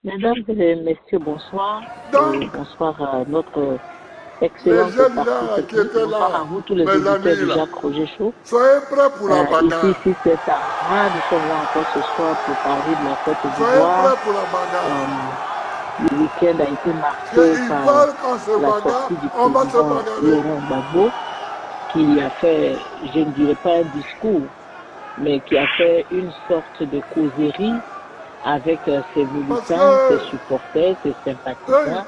Mesdames et messieurs, bonsoir. Donc, Et bonsoir à notre les excellente jeunes partie là qui technique. étaient Bonsoir là, à vous, tous les mes auditeurs amis du là, Jacques Roger Show. soyez prêts pour la Ici, bagarre. c'est Tara. Nous sommes là encore ce soir pour parler de la Côte Soyez d'Ivoire. prêts pour la bagarre. Le week-end a été marqué Ils par veulent qu'on se la bagarre, sortie du on va se président bagarrer. Laurent Gbagbo, qui a fait, je ne dirais pas un discours, mais qui a fait une sorte de causerie avec ses militants, ses supporters, ses sympathisants,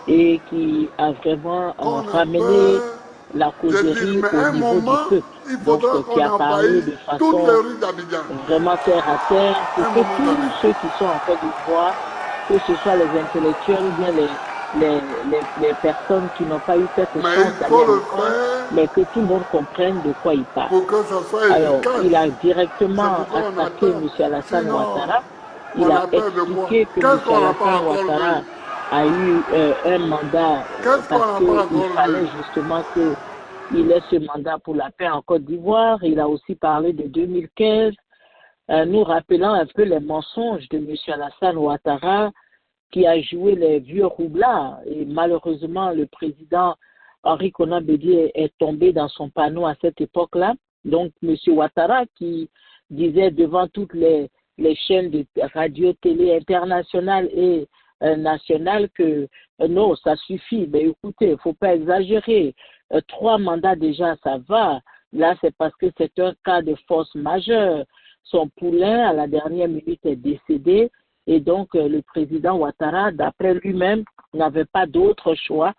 et qui a vraiment ramené la causerie au niveau du peuple. Donc, qui a parlé de façon vraiment terre à terre pour que tous ceux qui sont en Côte d'Ivoire, que ce soit les intellectuels ou bien les personnes qui n'ont pas eu cette chance d'aller à l'école, mais que tout le monde comprenne de quoi il parle. Alors, il a directement attaqué M. Alassane Ouattara. Il a expliqué que M. Alassane Ouattara a eu un mandat parce qu'il fallait justement qu'il ait ce mandat pour la paix en Côte d'Ivoire. Il a aussi parlé de 2015, nous rappelant un peu les mensonges de M. Alassane Ouattara qui a joué les vieux roublards. Et malheureusement, le président Henri Konan Bédié est tombé dans son panneau à cette époque-là. Donc, M. Ouattara qui disait devant toutes les chaînes de radio, télé internationales et nationales que non, ça suffit. Mais écoutez, il ne faut pas exagérer. 3 mandats déjà, ça va. Là, c'est parce que c'est un cas de force majeure. Son poulain, à la dernière minute, est décédé. Et donc, le président Ouattara, d'après lui-même, n'avait pas d'autre choix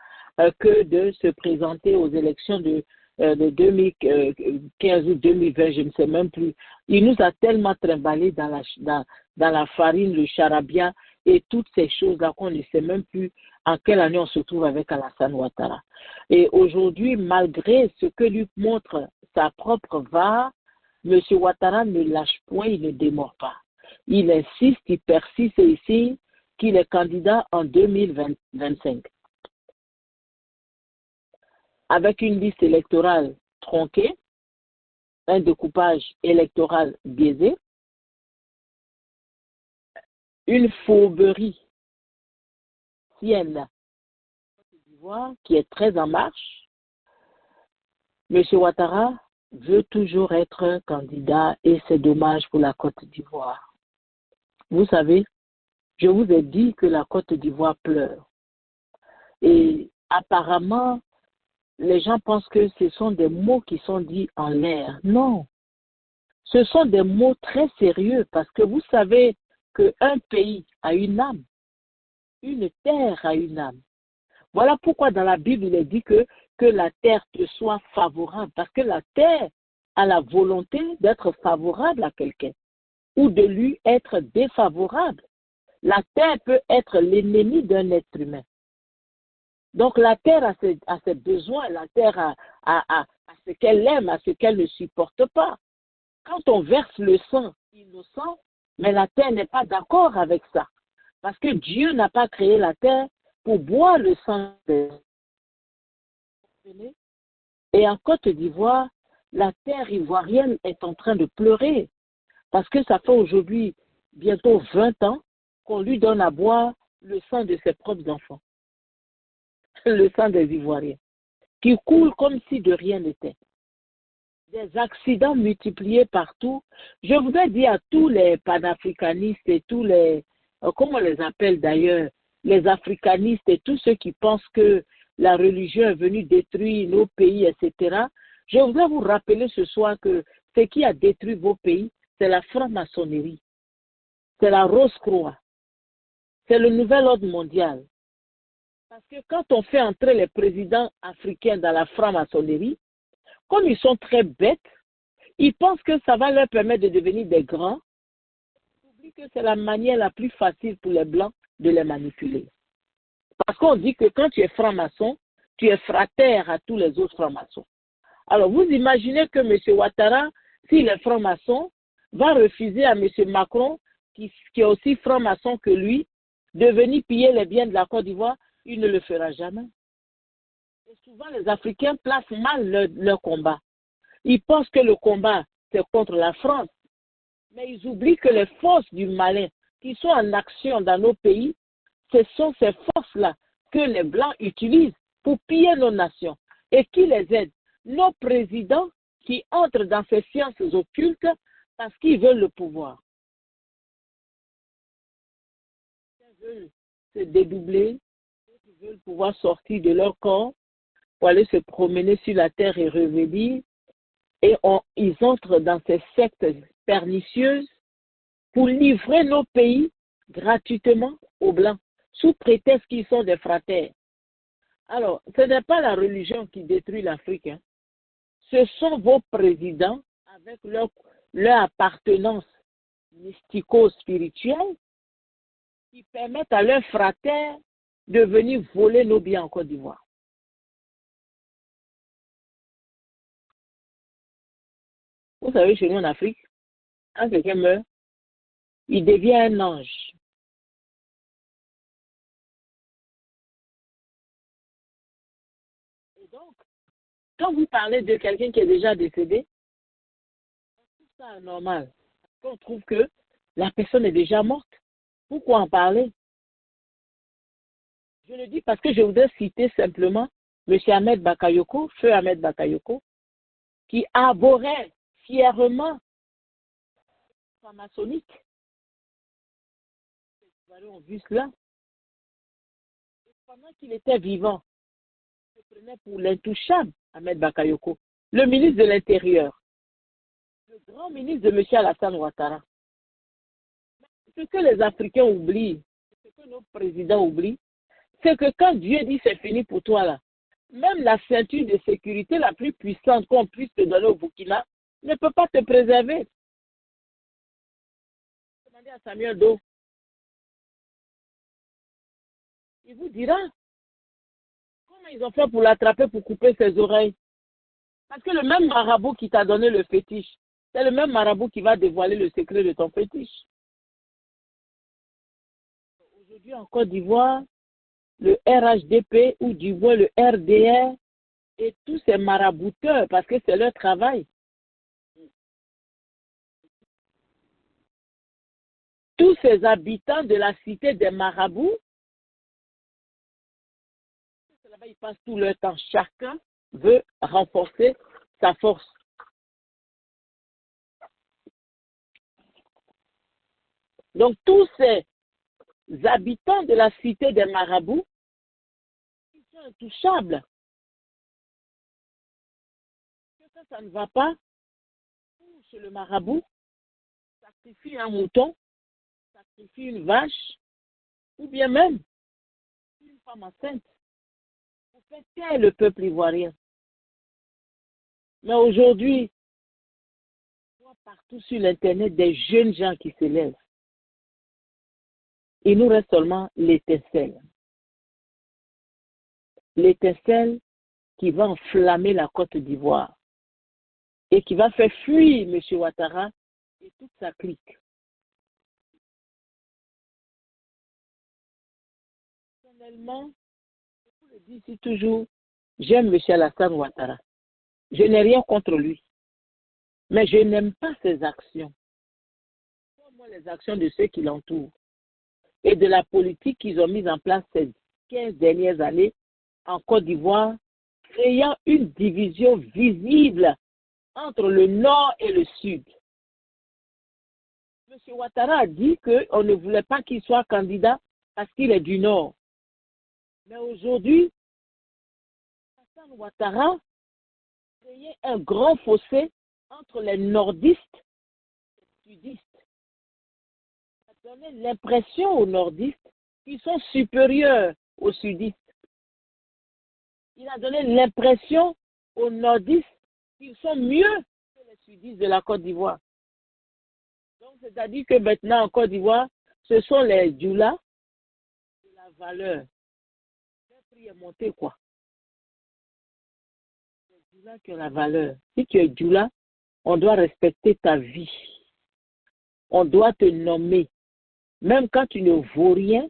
que de se présenter aux élections de 2015 ou 2020, je ne sais même plus. Il nous a tellement trimballé dans la farine, le charabia et toutes ces choses-là qu'on ne sait même plus en quelle année on se trouve avec Alassane Ouattara. Et aujourd'hui, malgré ce que lui montre sa propre VAR, M. Ouattara ne lâche point, il ne démord pas. Il insiste, il persiste et ici qu'il est candidat en 2025. Avec une liste électorale tronquée, un découpage électoral biaisé, une fourberie sienne qui est très en marche. M. Ouattara veut toujours être candidat et c'est dommage pour la Côte d'Ivoire. Vous savez, je vous ai dit que la Côte d'Ivoire pleure. Et apparemment, les gens pensent que ce sont des mots qui sont dits en l'air. Non, ce sont des mots très sérieux parce que vous savez qu'un pays a une âme, une terre a une âme. Voilà pourquoi dans la Bible, il est dit que la terre te soit favorable parce que la terre a la volonté d'être favorable à quelqu'un ou de lui être défavorable. La terre peut être l'ennemi d'un être humain. Donc la terre a ses besoins, la terre a ce qu'elle aime, a ce qu'elle ne supporte pas. Quand on verse le sang innocent, mais la terre n'est pas d'accord avec ça. Parce que Dieu n'a pas créé la terre pour boire le sang. Et en Côte d'Ivoire, la terre ivoirienne est en train de pleurer. Parce que ça fait aujourd'hui bientôt 20 ans qu'on lui donne à boire le sang de ses propres enfants. Le sang des Ivoiriens, qui coule comme si de rien n'était. Des accidents multipliés partout. Je voudrais dire à tous les panafricanistes et tous les, comment on les appelle d'ailleurs, les africanistes et tous ceux qui pensent que la religion est venue détruire nos pays, etc. Je voudrais vous rappeler ce soir que ce qui a détruit vos pays, c'est la franc-maçonnerie, c'est la Rose-Croix, c'est le nouvel ordre mondial. Parce que quand on fait entrer les présidents africains dans la franc-maçonnerie, comme ils sont très bêtes, ils pensent que ça va leur permettre de devenir des grands. Ils oublient que c'est la manière la plus facile pour les Blancs de les manipuler. Parce qu'on dit que quand tu es franc-maçon, tu es frater à tous les autres francs-maçons. Alors vous imaginez que M. Ouattara, s'il est franc-maçon, va refuser à M. Macron, qui est aussi franc-maçon que lui, de venir piller les biens de la Côte d'Ivoire. Il ne le fera jamais. Et souvent, les Africains placent mal leur combat. Ils pensent que le combat, c'est contre la France. Mais ils oublient que les forces du malin qui sont en action dans nos pays, ce sont ces forces-là que les Blancs utilisent pour piller nos nations. Et qui les aide? Nos présidents qui entrent dans ces sciences occultes parce qu'ils veulent le pouvoir. Ils veulent se dédoubler, ils veulent pouvoir sortir de leur corps pour aller se promener sur la terre et revenir. Et ils entrent dans ces sectes pernicieuses pour livrer nos pays gratuitement aux Blancs, sous prétexte qu'ils sont des fraternes. Alors, ce n'est pas la religion qui détruit l'Afrique. Hein. Ce sont vos présidents, avec leur appartenance mystico-spirituelle, qui permettent à leurs fraternes de venir voler nos biens en Côte d'Ivoire. Vous savez, chez nous en Afrique, quand quelqu'un meurt, il devient un ange. Et donc, quand vous parlez de quelqu'un qui est déjà décédé, c'est ça normal. On trouve que la personne est déjà morte. Pourquoi en parler? Je le dis parce que je voudrais citer simplement M. Ahmed Bakayoko, feu Ahmed Bakayoko, qui arborait fièrement la maçonnique. Nous avons vu cela. Et pendant qu'il était vivant, il se prenait pour l'intouchable Ahmed Bakayoko, le ministre de l'Intérieur, le grand ministre de M. Alassane Ouattara. Ce que les Africains oublient, ce que nos présidents oublient, c'est que quand Dieu dit c'est fini pour toi là, même la ceinture de sécurité la plus puissante qu'on puisse te donner au Burkina ne peut pas te préserver. Demandez à Samuel Doe. Il vous dira comment ils ont fait pour l'attraper, pour couper ses oreilles. Parce que le même marabout qui t'a donné le fétiche, c'est le même marabout qui va dévoiler le secret de ton fétiche. Aujourd'hui en Côte d'Ivoire, le RHDP ou du moins le RDR et tous ces marabouteurs, parce que c'est leur travail. Tous ces habitants de la cité des marabouts, là-bas, ils passent tout leur temps. Chacun veut renforcer sa force. Donc, tous ces habitants de la cité des marabouts, ils sont intouchables. Ça ne va pas. Chez le marabout, sacrifie un mouton, sacrifie une vache, ou bien même une femme enceinte. Pour faire taire le peuple ivoirien. Mais aujourd'hui, on voit partout sur l'Internet des jeunes gens qui se lèvent. Il nous reste seulement l'étincelle. L'étincelle qui va enflammer la Côte d'Ivoire et qui va faire fuir M. Ouattara et toute sa clique. Personnellement, je le dis ici toujours, j'aime M. Alassane Ouattara. Je n'ai rien contre lui. Mais je n'aime pas ses actions. Moi, les actions de ceux qui l'entourent. Et de la politique qu'ils ont mise en place ces 15 dernières années en Côte d'Ivoire, créant une division visible entre le nord et le sud. M. Ouattara a dit qu'on ne voulait pas qu'il soit candidat parce qu'il est du nord. Mais aujourd'hui, Alassane Ouattara a créé un grand fossé entre les nordistes et les sudistes. Ça a donné l'impression aux nordistes qu'ils sont supérieurs aux sudistes. Il a donné l'impression aux nordistes qu'ils sont mieux que les sudistes de la Côte d'Ivoire. Donc, c'est-à-dire que maintenant, en Côte d'Ivoire, ce sont les djoulas de la valeur. Le prix est monté, quoi. Les djoulas qui ont la valeur. Si tu es djoula, on doit respecter ta vie. On doit te nommer. Même quand tu ne vaux rien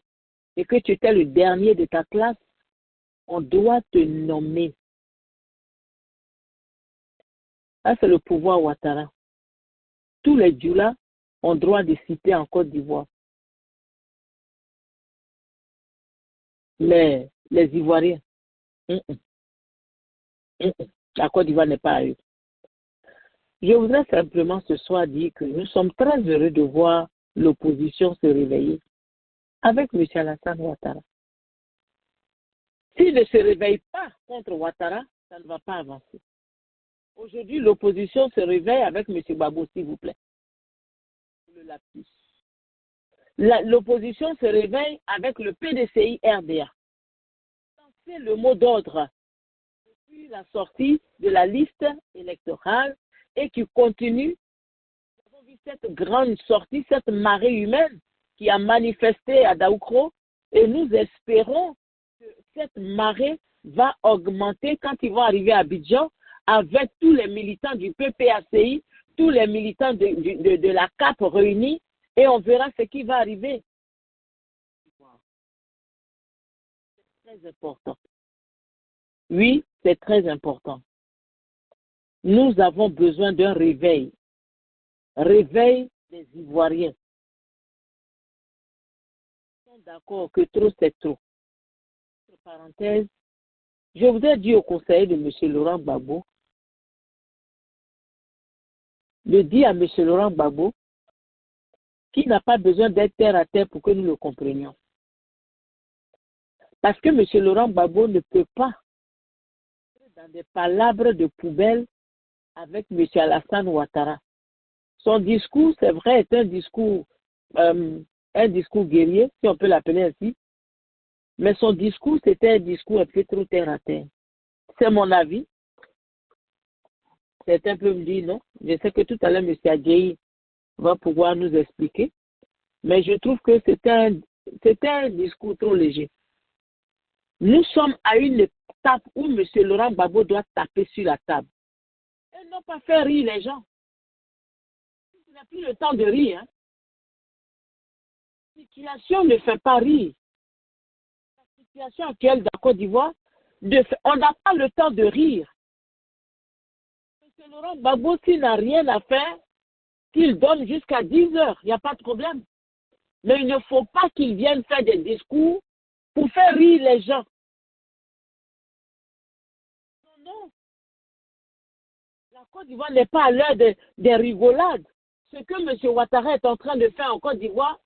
et que tu étais le dernier de ta classe, on doit te nommer. Ça, c'est le pouvoir Ouattara. Tous les djoulas ont droit de citer en Côte d'Ivoire. Mais les Ivoiriens, hum, hum, la Côte d'Ivoire n'est pas à eux. Je voudrais simplement ce soir dire que nous sommes très heureux de voir l'opposition se réveiller avec M. Alassane Ouattara. S'il ne se réveille pas contre Ouattara, ça ne va pas avancer. Aujourd'hui, l'opposition se réveille avec M. Gbagbo, s'il vous plaît. Le lapsus. L'opposition se réveille avec le PDCI RDA. C'est le mot d'ordre depuis la sortie de la liste électorale et qui continue. Nous avons vu cette grande sortie, cette marée humaine qui a manifesté à Daoukro et nous espérons que cette marée va augmenter quand ils vont arriver à Abidjan avec tous les militants du PPACI, tous les militants de la CAP réunis et on verra ce qui va arriver. C'est très important. Oui, c'est très important. Nous avons besoin d'un réveil. Réveil des Ivoiriens. Ils sont d'accord que trop, c'est trop. Entre parenthèses, je voudrais dire au conseiller de M. Laurent Gbagbo, de dire à M. Laurent Gbagbo qu'il n'a pas besoin d'être terre à terre pour que nous le comprenions. Parce que M. Laurent Gbagbo ne peut pas dans des palabres de poubelle avec M. Alassane Ouattara. Son discours, c'est vrai, est un discours guerrier, si on peut l'appeler ainsi. Mais son discours, c'était un discours un peu trop terre à terre. C'est mon avis. Certains peuvent me dire non. Je sais que tout à l'heure, M. Adjaï va pouvoir nous expliquer. Mais je trouve que c'était un discours trop léger. Nous sommes à une étape où M. Laurent Gbagbo doit taper sur la table. Et non pas faire rire les gens. Il n'a plus le temps de rire. Hein. La situation ne fait pas rire. La situation actuelle de la Côte d'Ivoire, on n'a pas le temps de rire. M. Laurent Gbagbo, s'il n'a rien à faire, qu'il donne jusqu'à 10 heures, il n'y a pas de problème. Mais il ne faut pas qu'il vienne faire des discours pour faire rire les gens. Non. La Côte d'Ivoire n'est pas à l'heure des rigolades. Ce que M. Ouattara est en train de faire en Côte d'Ivoire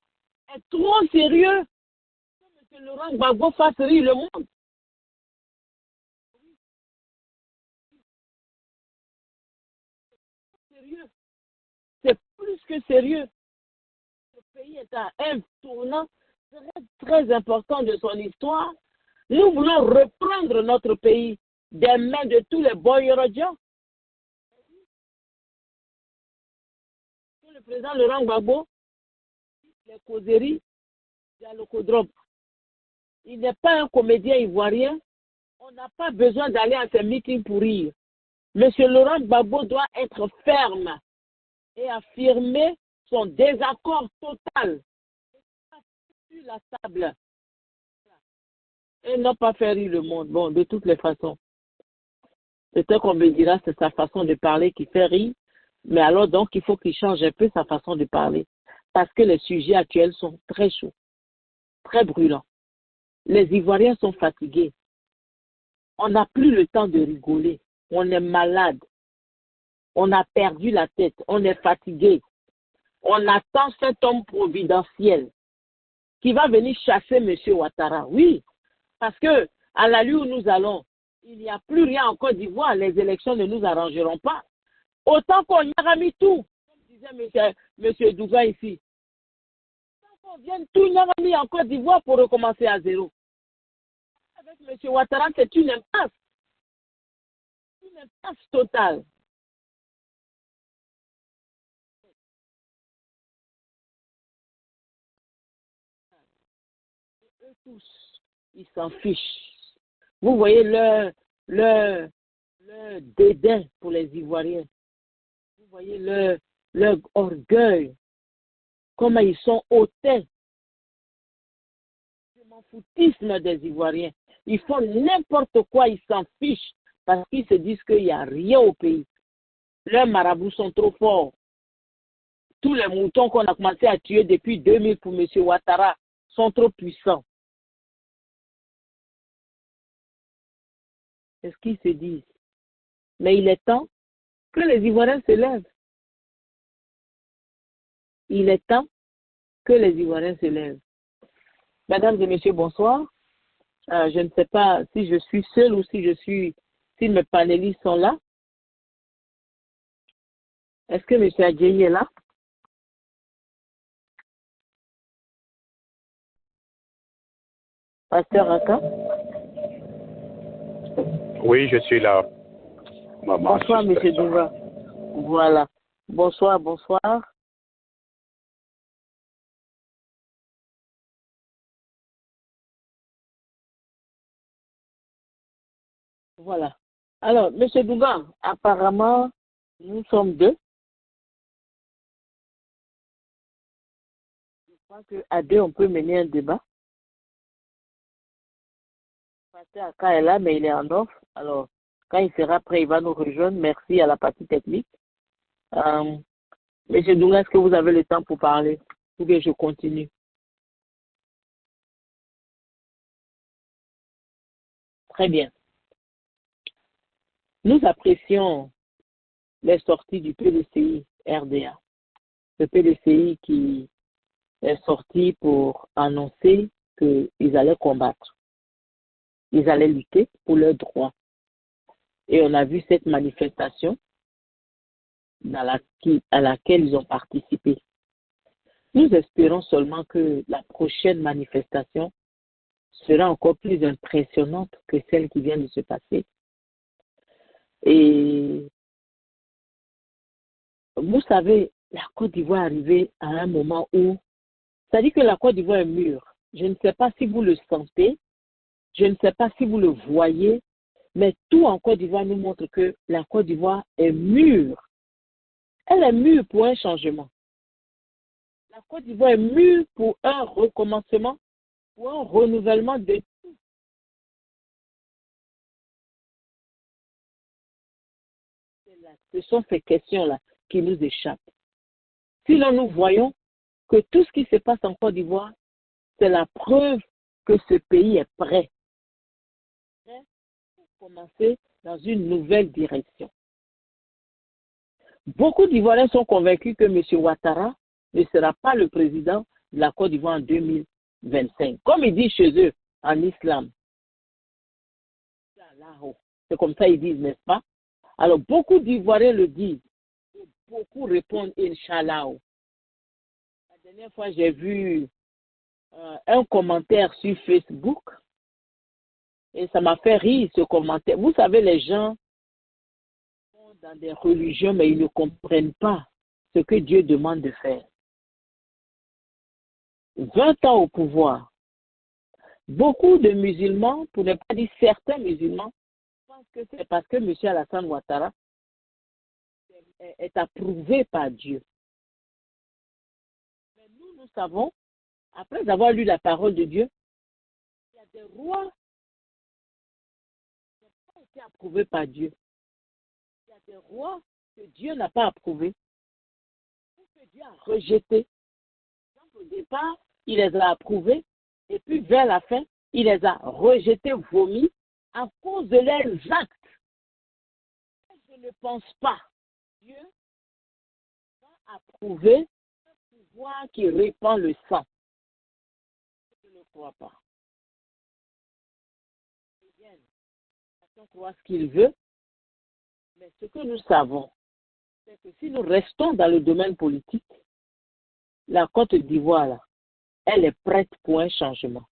est trop sérieux. Que M. Laurent Gbagbo fasse rire le monde. Sérieux. C'est plus que sérieux. Ce pays est à un tournant très, très important de son histoire. Nous voulons reprendre notre pays des mains de tous les boyarodiens. Le président Laurent Gbagbo, les causeries, dialocodrome. Il n'est pas un comédien ivoirien. On n'a pas besoin d'aller à ces meetings pour rire. Monsieur Laurent Gbagbo doit être ferme et affirmer son désaccord total sur la table. Et non pas faire rire le monde. Bon, de toutes les façons. Peut-être qu'on me dira que c'est sa façon de parler qui fait rire. Mais alors donc, il faut qu'il change un peu sa façon de parler. Parce que les sujets actuels sont très chauds, très brûlants. Les Ivoiriens sont fatigués. On n'a plus le temps de rigoler. On est malade. On a perdu la tête. On est fatigué. On attend cet homme providentiel qui va venir chasser M. Ouattara. Oui, parce que à la lieu où nous allons, il n'y a plus rien en Côte d'Ivoire. Les élections ne nous arrangeront pas. Autant qu'on y a mis tout, comme disait M. Douga ici. Autant qu'on vienne tout y a mis en Côte d'Ivoire pour recommencer à zéro. Avec M. Ouattara, c'est une impasse. Une impasse totale. Eux tous, ils s'en fichent. Vous voyez leur dédain pour les Ivoiriens. Vous voyez leur orgueil. Comment ils sont hautains. Le m'en foutisme des Ivoiriens. Ils font n'importe quoi, ils s'en fichent parce qu'ils se disent qu'il n'y a rien au pays. Leurs marabouts sont trop forts. Tous les moutons qu'on a commencé à tuer depuis 2000 pour M. Ouattara sont trop puissants. C'est ce qu'ils se disent. Mais il est temps que les Ivoiriens se lèvent. Il est temps que les Ivoiriens se lèvent. Mesdames et messieurs, bonsoir. Je ne sais pas si je suis seule ou si mes panélistes sont là. Est-ce que M. Adjei est là? Pasteur Aka? Oui, je suis là. Maman, bonsoir, M. Douva. Voilà. Bonsoir, bonsoir. Voilà. Alors, M. Douva, apparemment, nous sommes deux. Je crois qu'à deux, on peut mener un débat. Pasteur Aka est là, mais il est en off. Alors, quand il sera prêt, il va nous rejoindre. Merci à la partie technique. Monsieur Douga, est-ce que vous avez le temps pour parler? Ou bien je continue? Très bien. Nous apprécions les sorties du PDCI RDA. Le PDCI qui est sorti pour annoncer qu'ils allaient combattre. Ils allaient lutter pour leurs droits. Et on a vu cette manifestation à laquelle ils ont participé. Nous espérons seulement que la prochaine manifestation sera encore plus impressionnante que celle qui vient de se passer. Et vous savez, la Côte d'Ivoire est arrivée à un moment où, ça dit que la Côte d'Ivoire est mûre. Je ne sais pas si vous le sentez, je ne sais pas si vous le voyez, mais tout en Côte d'Ivoire nous montre que la Côte d'Ivoire est mûre. Elle est mûre pour un changement. La Côte d'Ivoire est mûre pour un recommencement, pour un renouvellement de tout. Ce sont ces questions-là qui nous échappent. Sinon, nous voyons que tout ce qui se passe en Côte d'Ivoire, c'est la preuve que ce pays est prêt pour commencer dans une nouvelle direction. Beaucoup d'Ivoiriens sont convaincus que M. Ouattara ne sera pas le président de la Côte d'Ivoire en 2025. Comme ils disent chez eux, en islam. C'est comme ça ils disent, n'est-ce pas? Alors, beaucoup d'Ivoiriens le disent. Beaucoup répondent Inch'Allah. La dernière fois, j'ai vu un commentaire sur Facebook et ça m'a fait rire ce commentaire. Vous savez, les gens sont dans des religions, mais ils ne comprennent pas ce que Dieu demande de faire. 20 ans au pouvoir. Beaucoup de musulmans, pour ne pas dire certains musulmans, pensent que c'est parce que M. Alassane Ouattara est approuvé par Dieu. Mais nous savons, après avoir lu la parole de Dieu, il y a des rois qui n'ont pas été approuvés par Dieu. Il y a des rois que Dieu n'a pas approuvés, ou que Dieu a rejetés. Donc au départ, il les a approuvés, et puis vers la fin, il les a rejetés, vomis, à cause de leurs actes. Je ne pense pas. Dieu va approuver un pouvoir qui répand le sang. Je ne crois pas. Chacun croit ce qu'il veut, mais ce que nous savons, c'est que si nous restons dans le domaine politique, la Côte d'Ivoire, là, elle est prête pour un changement.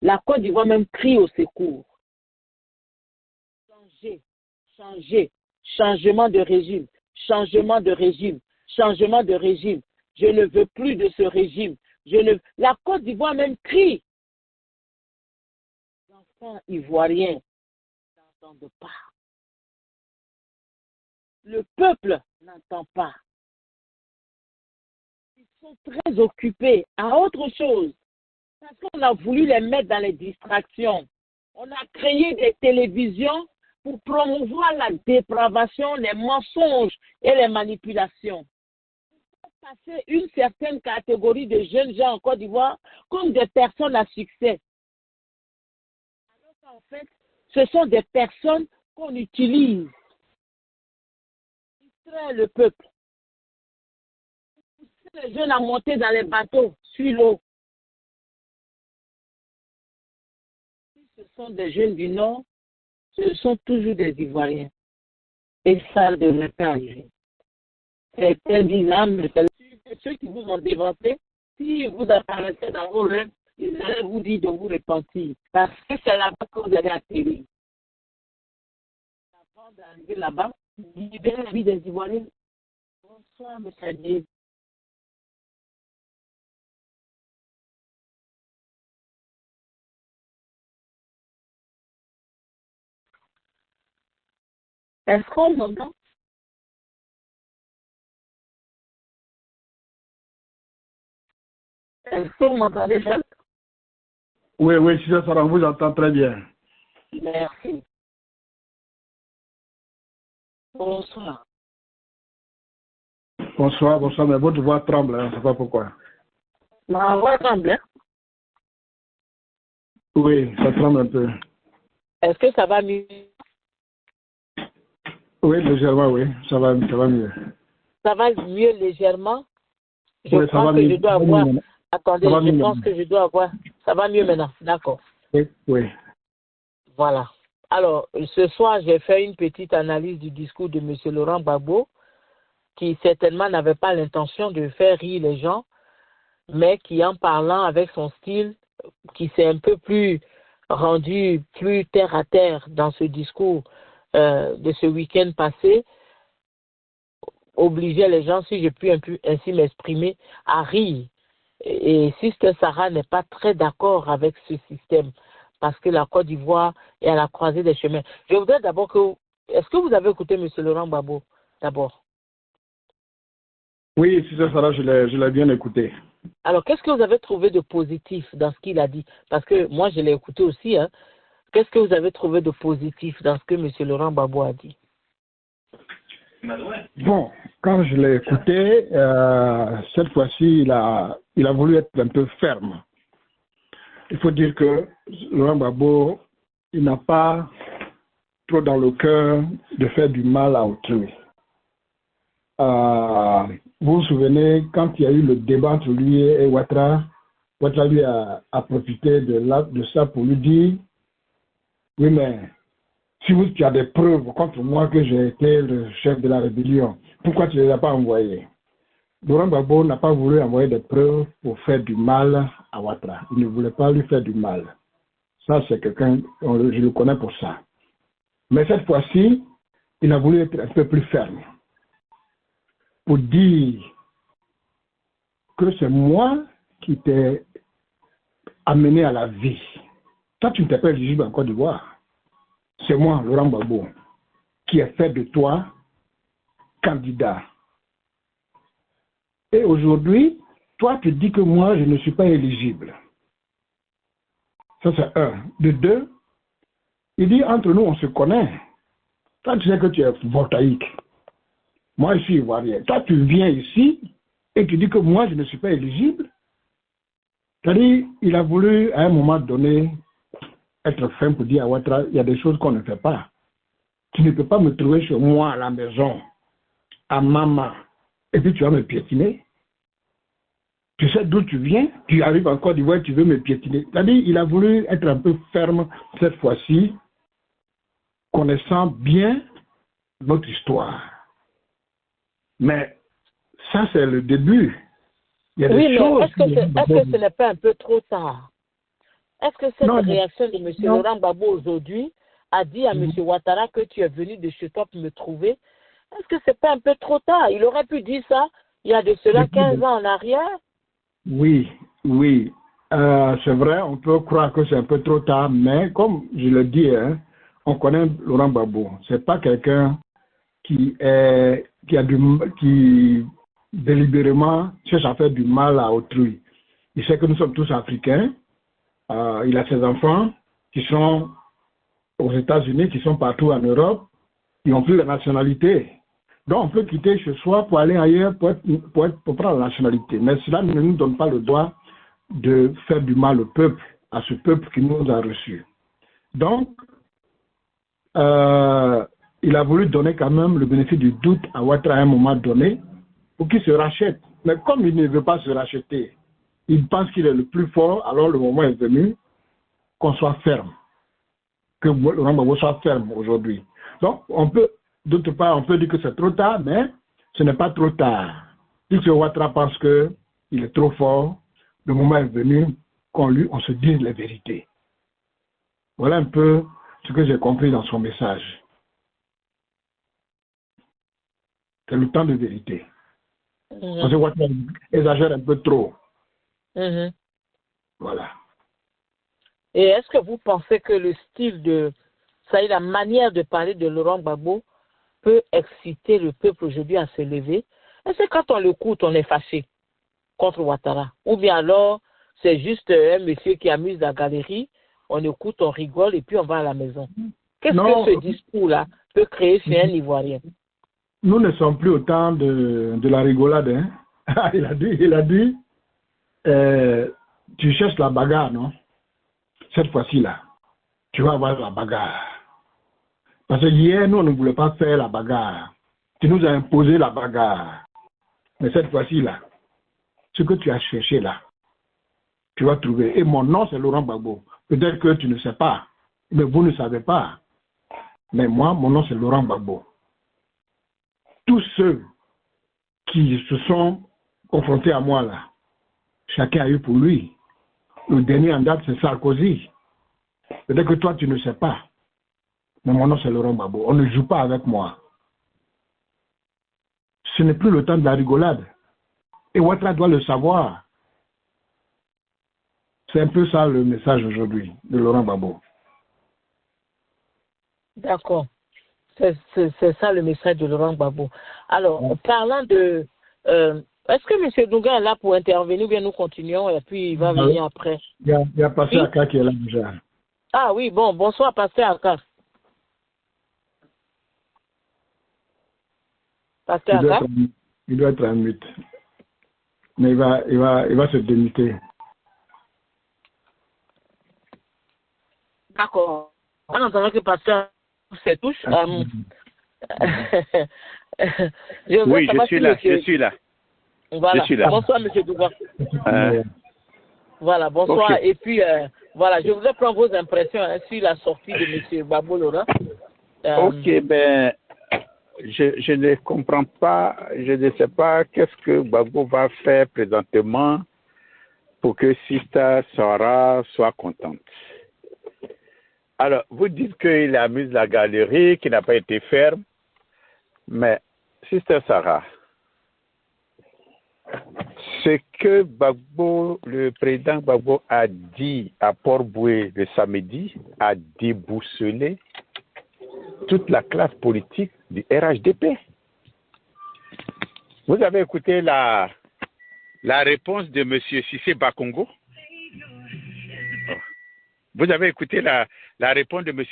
La Côte d'Ivoire même crie au secours. Changement de régime, changement de régime, changement de régime. Je ne veux plus de ce régime. La Côte d'Ivoire même crie. Les enfants ivoiriens n'entendent pas. Le peuple n'entend pas. Ils sont très occupés à autre chose. Parce qu'on a voulu les mettre dans les distractions. On a créé des télévisions pour promouvoir la dépravation, les mensonges et les manipulations. Pour passer une certaine catégorie de jeunes gens en Côte d'Ivoire comme des personnes à succès. Alors qu'en fait, ce sont des personnes qu'on utilise pour distraire le peuple, pour pousser les jeunes à monter dans les bateaux sur l'eau. Ce sont des jeunes du Nord, ce sont toujours des Ivoiriens. Et ça ne devrait pas arriver. C'est indisable, ceux qui vous ont déventé, si vous apparaissez dans vos rêves, ils allaient vous dire de vous repentir. Parce que c'est là-bas que vous allez atterrir. Avant d'arriver là-bas, libérez la vie des Ivoiriens. Bonsoir, M. Adil. Est-ce qu'on m'entend? Est-ce que vous m'entendez, Jacques? Oui, oui, si ça on vous entend très bien. Merci. Bonsoir. Bonsoir, bonsoir, mais votre voix tremble, hein, je ne sais pas pourquoi. Ma voix tremble. Oui, ça tremble un peu. Est-ce que ça va mieux? Oui, légèrement, oui, ça va mieux. Ça va mieux légèrement? Je Oui, pense que je dois avoir... Attendez, je pense que je dois avoir... Ça va mieux maintenant, d'accord. Oui, oui. Voilà. Alors, ce soir, j'ai fait une petite analyse du discours de M. Laurent Gbagbo, qui certainement n'avait pas l'intention de faire rire les gens, mais qui, en parlant avec son style, qui s'est un peu plus rendu plus terre à terre dans ce discours de ce week-end passé, obligeait les gens, si je puis ainsi m'exprimer, à rire. Et Sister Sarah n'est pas très d'accord avec ce système, parce que la Côte d'Ivoire est à la croisée des chemins. Je voudrais d'abord que... Est-ce que vous avez écouté M. Laurent Gbagbo, d'abord? Oui, Sister Sarah, je l'ai bien écouté. Alors, qu'est-ce que vous avez trouvé de positif dans ce qu'il a dit? Parce que moi, je l'ai écouté aussi. Hein. Qu'est-ce que vous avez trouvé de positif dans ce que M. Laurent Gbagbo a dit? Bon, quand je l'ai écouté, cette fois-ci, il a voulu être un peu ferme. Il faut dire que Laurent Gbagbo, il n'a pas trop dans le cœur de faire du mal à autrui. Vous vous souvenez, quand il y a eu le débat entre lui et Ouattara, Ouattara lui a profité de ça pour lui dire, oui, mais si tu as des preuves contre moi que j'ai été le chef de la rébellion, pourquoi tu ne les as pas envoyées? Laurent Gbagbo n'a pas voulu envoyer des preuves pour faire du mal à Ouattara. Il ne voulait pas lui faire du mal. Ça, c'est quelqu'un, je le connais pour ça. Mais cette fois-ci, il a voulu être un peu plus ferme pour dire que c'est moi qui t'ai amené à la vie. Toi, tu ne t'es pas éligible en Côte d'Ivoire. C'est moi, Laurent Gbagbo, qui ai fait de toi candidat. Et aujourd'hui, toi, tu dis que moi, je ne suis pas éligible. Ça, c'est un. De deux, il dit, entre nous, on se connaît. Toi, tu sais que tu es voltaïque. Moi, je suis ivoirien. Toi, tu viens ici et tu dis que moi, je ne suis pas éligible. C'est-à-dire, il a voulu, à un moment donné, être fin pour dire à Ouattara, il y a des choses qu'on ne fait pas. Tu ne peux pas me trouver chez moi à la maison, à maman, et puis tu vas me piétiner. Tu sais d'où tu viens, tu arrives en Côte d'Ivoire, tu veux me piétiner. C'est-à-dire, il a voulu être un peu ferme cette fois-ci, connaissant bien notre histoire. Mais ça, c'est le début. Il y a des choses. Est-ce que ce n'est pas un peu trop tard? Est-ce que cette réaction de M. Laurent Gbagbo aujourd'hui a dit à M. Ouattara que tu es venu de chez toi pour me trouver? Est-ce que ce n'est pas un peu trop tard? Il aurait pu dire ça il y a de cela 15 ans en arrière. Oui, oui. C'est vrai, on peut croire que c'est un peu trop tard, mais comme je le dis, hein, on connaît Laurent Gbagbo. Ce n'est pas quelqu'un qui délibérément cherche à faire du mal à autrui. Il sait que nous sommes tous africains. Il a ses enfants qui sont aux États-Unis, qui sont partout en Europe, qui n'ont plus la nationalité. Donc on peut quitter chez soi pour aller ailleurs pour prendre la nationalité. Mais cela ne nous donne pas le droit de faire du mal au peuple, à ce peuple qui nous a reçus. Donc, il a voulu donner quand même le bénéfice du doute à Ouattara à un moment donné pour qu'il se rachète. Mais comme il ne veut pas se racheter, il pense qu'il est le plus fort, alors le moment est venu qu'on soit ferme. Que Laurent Gbagbo soit ferme aujourd'hui. Donc, d'autre part, on peut dire que c'est trop tard, mais ce n'est pas trop tard. Puisque Ouattara pense qu'il est trop fort, le moment est venu on se dise les vérités. Voilà un peu ce que j'ai compris dans son message. C'est le temps de vérité. Parce que Ouattara exagère un peu trop. Voilà. Et est-ce que vous pensez que le style ça y est, la manière de parler de Laurent Gbagbo peut exciter le peuple aujourd'hui à se lever? Est-ce que quand on l'écoute, on est fâché contre Ouattara? Ou bien alors, c'est juste un monsieur qui amuse la galerie, on écoute, on rigole et puis on va à la maison? Qu'est-ce que ce discours-là peut créer chez un Ivoirien? Nous ne sommes plus au temps de la rigolade. Hein? Il a dit tu cherches la bagarre, non? Cette fois-ci-là, tu vas avoir la bagarre. Parce que hier, nous, on ne voulait pas faire la bagarre. Tu nous as imposé la bagarre. Mais cette fois-ci-là, ce que tu as cherché là, tu vas trouver. Et mon nom, c'est Laurent Gbagbo. Peut-être que tu ne sais pas, mais vous ne savez pas. Mais moi, mon nom, c'est Laurent Gbagbo. Tous ceux qui se sont confrontés à moi là, chacun a eu pour lui. Le dernier en date, c'est Sarkozy. Peut-être que toi, tu ne sais pas. Mais mon nom, c'est Laurent Gbagbo. On ne joue pas avec moi. Ce n'est plus le temps de la rigolade. Et Ouattara doit le savoir. C'est un peu ça le message aujourd'hui de Laurent Gbagbo. D'accord. C'est ça le message de Laurent Gbagbo. Alors, parlant de... est-ce que M. Douga est là pour intervenir ou bien nous continuons et puis il va venir après? Il y a Pasteur Aka qui est là déjà. Ah oui, bon, bonsoir Pasteur Aka. Pasteur Aka? Il doit être en mute. Mais il va se démuter. D'accord. En entendant que Pasteur se touche, oui, je suis là, je suis là. Voilà. Je suis là. Bonsoir, M. Douga. Voilà, bonsoir. Okay. Et puis, voilà, je voudrais prendre vos impressions sur la sortie de M. Gbagbo Laurent. Ok, ben, je ne comprends pas, je ne sais pas qu'est-ce que Gbagbo va faire présentement pour que Sista Sarah soit contente. Alors, vous dites qu'il amuse la galerie, qu'il n'a pas été ferme, mais Sister Sarah, ce que Gbagbo, le président Gbagbo a dit à Port-Boué le samedi a déboussolé toute la classe politique du RHDP. Vous avez écouté la réponse de M. Cissé Bakongo? Vous avez écouté la réponse de M.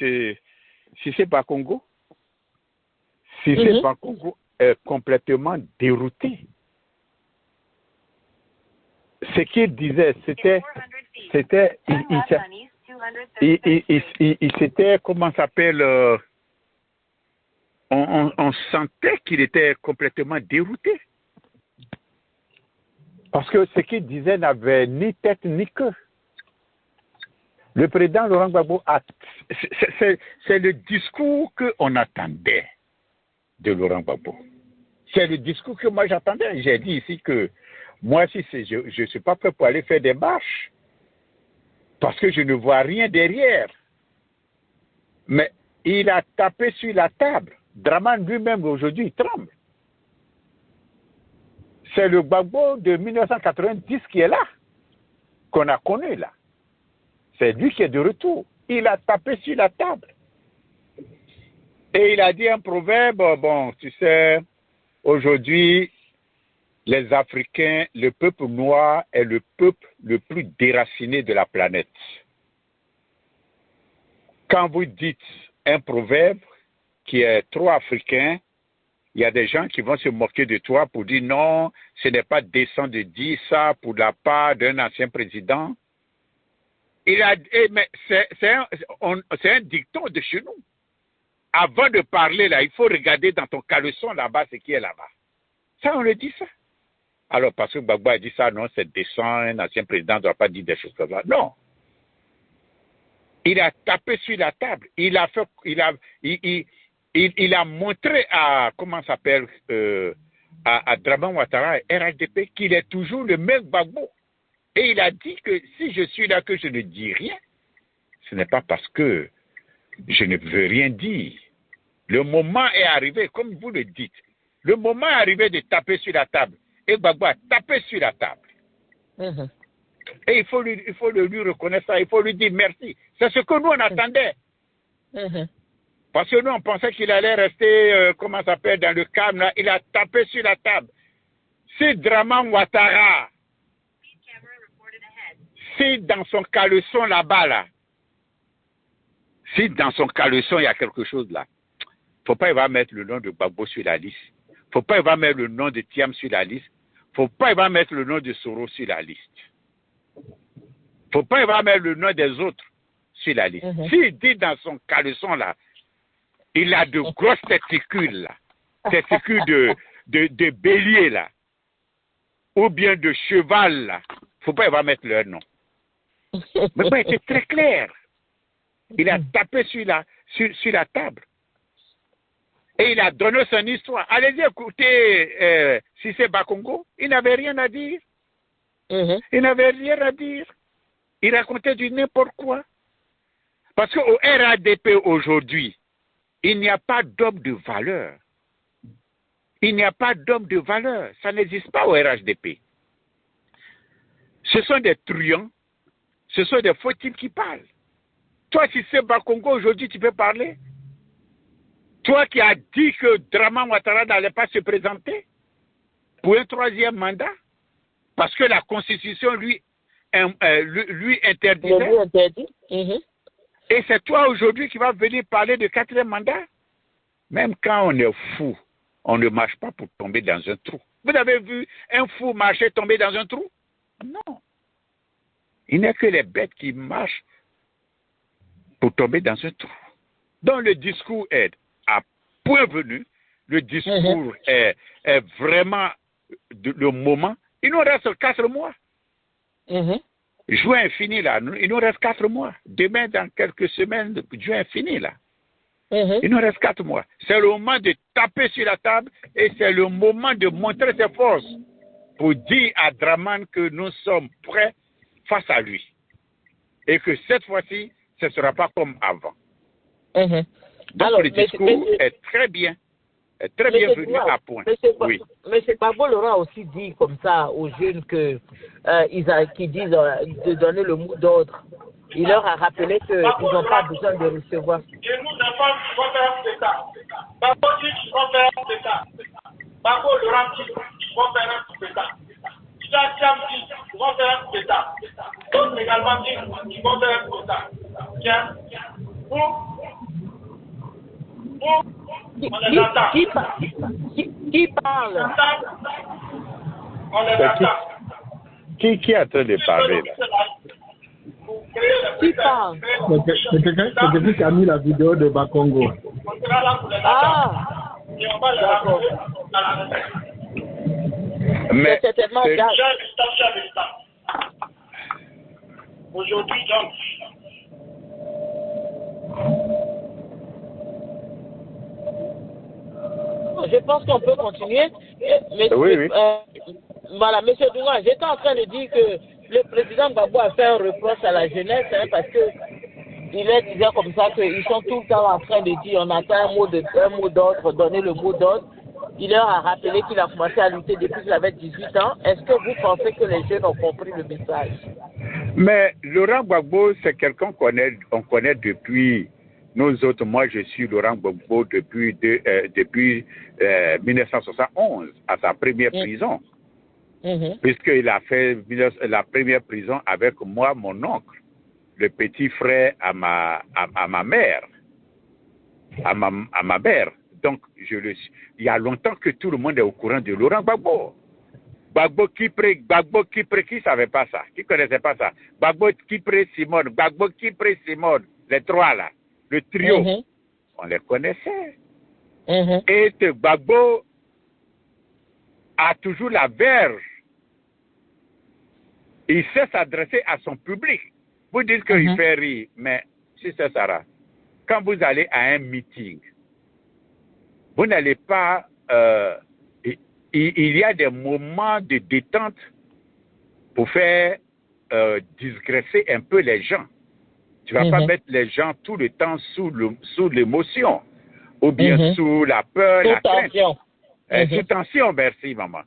Cissé Bakongo? Cissé Bakongo est complètement dérouté. Ce qu'il disait, c'était, il s'était, comment s'appelle, on sentait qu'il était complètement dérouté. Parce que ce qu'il disait n'avait ni tête ni queue. Le président Laurent Gbagbo, c'est le discours qu'on attendait de Laurent Gbagbo. C'est le discours que moi j'attendais. J'ai dit ici que moi, si je ne suis pas prêt pour aller faire des marches, parce que je ne vois rien derrière. Mais il a tapé sur la table. Draman lui-même, aujourd'hui, il tremble. C'est le Gbagbo de 1990 qui est là, qu'on a connu là. C'est lui qui est de retour. Il a tapé sur la table. Et il a dit un proverbe, bon, tu sais, aujourd'hui, les Africains, le peuple noir est le peuple le plus déraciné de la planète. Quand vous dites un proverbe qui est trop africain, il y a des gens qui vont se moquer de toi pour dire non, ce n'est pas décent de dire ça pour la part d'un ancien président. Il a, mais c'est un dicton de chez nous. avant de parler, là, il faut regarder dans ton caleçon là-bas ce qui est là-bas. Ça, on le dit ça. Alors, parce que Gbagbo a dit ça, non, c'est décent, un ancien président ne doit pas dire des choses comme ça. Non. Il a tapé sur la table. Il a montré à, comment ça s'appelle, à Draman Ouattara, RHDP, qu'il est toujours le même Gbagbo. Et il a dit que si je suis là, que je ne dis rien, ce n'est pas parce que je ne veux rien dire. Le moment est arrivé, comme vous le dites, le moment est arrivé de taper sur la table. Et Gbagbo a tapé sur la table. Et il faut lui reconnaître ça, il faut lui dire merci. C'est ce que nous on attendait. Parce que nous on pensait qu'il allait rester, comment ça s'appelle, dans le calme là. Il a tapé sur la table. C'est Draman Ouattara. Si dans son caleçon là-bas, là, si dans son caleçon il y a quelque chose là, faut pas il va mettre le nom de Gbagbo sur la liste. Faut pas il va mettre le nom de Thiam sur la liste. Faut pas il va mettre le nom de Soro sur la liste. Faut pas il va mettre le nom des autres sur la liste. S'il dit dans son caleçon là, il a de grosses testicules là, testicules de bélier là, ou bien de cheval là, faut pas il va mettre leur nom. Mais bon, c'est très clair. Il a tapé sur la table. Et il a donné son histoire. Allez-y écouter Cissé Bakongo. Il n'avait rien à dire. Il n'avait rien à dire. Il racontait du n'importe quoi. Parce qu'au RADP aujourd'hui, il n'y a pas d'homme de valeur. Il n'y a pas d'homme de valeur. Ça n'existe pas au RHDP. Ce sont des truands. Ce sont des faux types qui parlent. Toi, si c'est Bakongo, aujourd'hui, tu peux parler. Toi qui as dit que Draman Ouattara n'allait pas se présenter pour un troisième mandat, parce que la Constitution lui interdisait. Et c'est toi aujourd'hui qui vas venir parler de quatrième mandat. Même quand on est fou, on ne marche pas pour tomber dans un trou. Vous avez vu un fou marcher, tomber dans un trou? Non. Il n'y a que les bêtes qui marchent pour tomber dans un trou. Donc le discours est à point venu, le discours est vraiment le moment. Il nous reste 4 mois. Juin est fini là, il nous reste 4 mois. Demain, dans quelques semaines, juin est fini là. Il nous reste 4 mois. C'est le moment de taper sur la table et c'est le moment de montrer ses forces pour dire à Draman que nous sommes prêts face à lui. Et que cette fois-ci, ce ne sera pas comme avant. Donc alors, le discours est très bien. Est très bien venu à point. Oui. Mais c'est Gbagbo l'aura aussi dit comme ça aux jeunes qui disent de donner le mot d'ordre. Il leur a rappelé qu'ils n'ont pas besoin de recevoir. Et nous enfants qui vont faire l'État. Gbagbo dit qu'ils vont faire l'État. Gbagbo Laurent dit qu'ils vont faire l'État. Thiam dit qu'ils vont faire l'État. D'autres également disent qu'ils vont faire l'État. Tiens, on les attend. Qui parle? On les attend. Qui est en train de parler là? Qui parle? C'est quelqu'un qui a mis la vidéo de Bakongo. Ah! Et on va les rappeler à la Mais c'est certainement Jacques. Aujourd'hui, donc, Je pense qu'on peut continuer. Mais, oui. Voilà, M. Dunga, j'étais en train de dire que le président Gbagbo a fait un reproche à la jeunesse parce que il disait comme ça qu'ils sont tout le temps en train de dire on attend un mot d'ordre, donner le mot d'ordre. Il leur a rappelé qu'il a commencé à lutter depuis qu'il avait 18 ans. Est-ce que vous pensez que les jeunes ont compris le message? Mais Laurent Gbagbo, c'est quelqu'un qu'on connaît depuis nous autres. Moi, je suis Laurent Gbagbo depuis 1971, à sa première prison. Puisqu'il a fait la première prison avec moi, mon oncle, le petit frère à ma mère, à ma mère. Donc, il y a longtemps que tout le monde est au courant de Laurent Gbagbo. Gbagbo Kipré, qui savait pas ça? Qui connaissait pas ça? Gbagbo Kipré Simone, Gbagbo Kipré Simone, les trois là, le trio. on les connaissait. Et Gbagbo a toujours la verge. Il sait s'adresser à son public. Vous dites qu'il fait rire, mais si c'est Sarah, quand vous allez à un meeting, vous n'allez pas... il y a des moments de détente pour faire digresser un peu les gens. Tu ne vas pas mettre les gens tout le temps sous l'émotion ou bien sous la peur, la crainte. Sous tension, merci maman.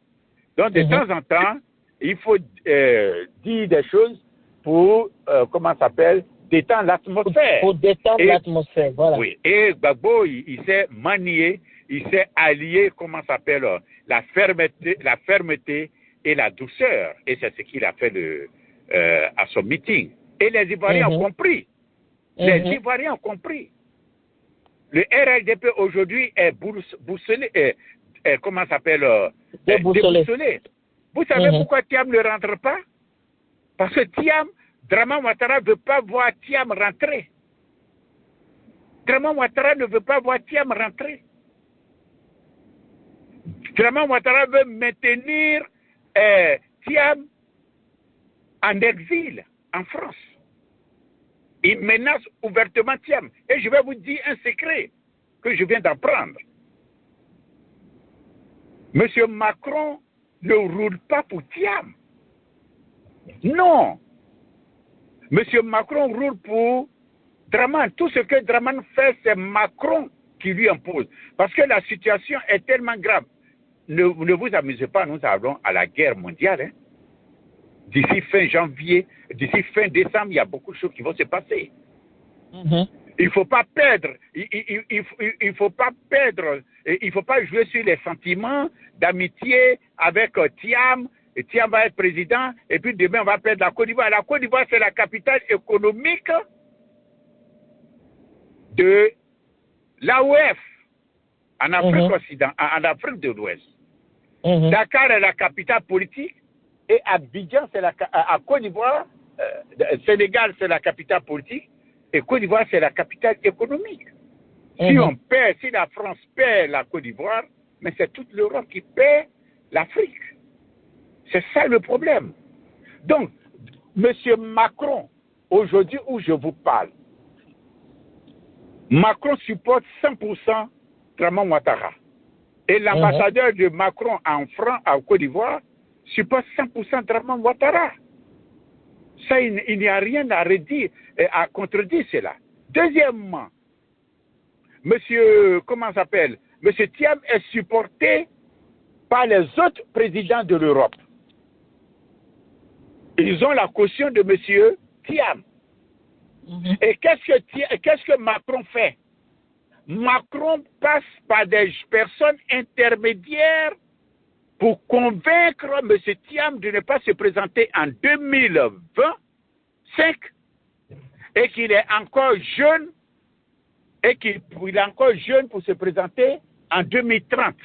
Donc de temps en temps, il faut dire des choses pour, comment ça s'appelle, détendre l'atmosphère. Pour détendre l'atmosphère, voilà. Oui, et Gbagbo, il s'est manié, il s'est allié, comment ça s'appelle, la fermeté et la douceur. Et c'est ce qu'il a fait à son meeting. Et les Ivoiriens ont compris. Les Ivoiriens ont compris. Le RLDP aujourd'hui est boussolé, comment ça s'appelle, déboussolé. Vous savez pourquoi Thiam ne rentre pas? Parce que Draman Ouattara ne veut pas voir Thiam rentrer. Draman Ouattara ne veut pas voir Thiam rentrer. Draman Ouattara veut maintenir Thiam en exil en France. Il menace ouvertement Thiam. Et je vais vous dire un secret que je viens d'apprendre. Monsieur Macron ne roule pas pour Thiam. Non. Monsieur Macron roule pour Draman. Tout ce que Draman fait, c'est Macron qui lui impose. Parce que la situation est tellement grave. Ne vous amusez pas, nous allons à la guerre mondiale. Hein. D'ici fin janvier, d'ici fin décembre, il y a beaucoup de choses qui vont se passer. Il ne faut pas perdre, il faut pas perdre, il faut pas jouer sur les sentiments d'amitié avec Thiam. Et Thiam va être président, et puis demain on va perdre la Côte d'Ivoire. La Côte d'Ivoire, c'est la capitale économique de l'AOF en Afrique occidentale, en Afrique de l'Ouest. Dakar est la capitale politique, et Abidjan, c'est à Côte d'Ivoire, Sénégal, c'est la capitale politique, et Côte d'Ivoire, c'est la capitale économique. Si on perd, si la France perd la Côte d'Ivoire, mais c'est toute l'Europe qui perd l'Afrique. C'est ça le problème. Donc, M. Macron, aujourd'hui où je vous parle, Macron supporte 100% Draman Ouattara. Et l'ambassadeur de Macron en France, en Côte d'Ivoire, supporte 100% Draman Ouattara. Ça, il n'y a rien à redire, à contredire cela. Deuxièmement, monsieur Thiam est supporté par les autres présidents de l'Europe. Ils ont la caution de monsieur Thiam. Et qu'est-ce que Macron fait? Macron passe par des personnes intermédiaires pour convaincre M. Thiam de ne pas se présenter en 2025 et qu'il est encore jeune pour se présenter en 2030.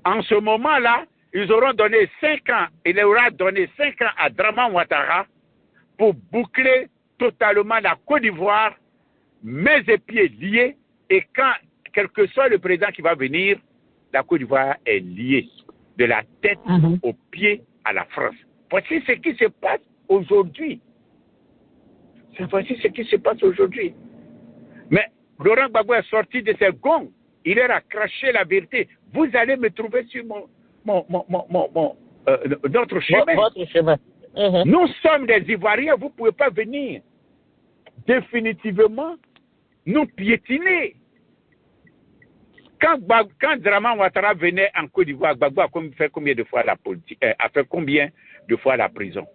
En ce moment-là, ils auront donné 5 ans, il aura donné 5 ans à Draman Ouattara pour boucler totalement la Côte d'Ivoire, mains et pieds liés, et quand, quel que soit le président qui va venir, la Côte d'Ivoire est liée, de la tête aux pieds à la France. Voici ce qui se passe aujourd'hui. Voici ce qui se passe aujourd'hui. Mais Laurent Gbagbo est sorti de ses gonds. Il leur a craché la vérité. Vous allez me trouver sur notre chemin. Votre chemin. Nous sommes des Ivoiriens, vous ne pouvez pas venir définitivement nous piétiner. Quand Draman Ouattara venait en Côte d'Ivoire, Gbagbo a fait combien de fois la politique, a fait combien de fois la prison?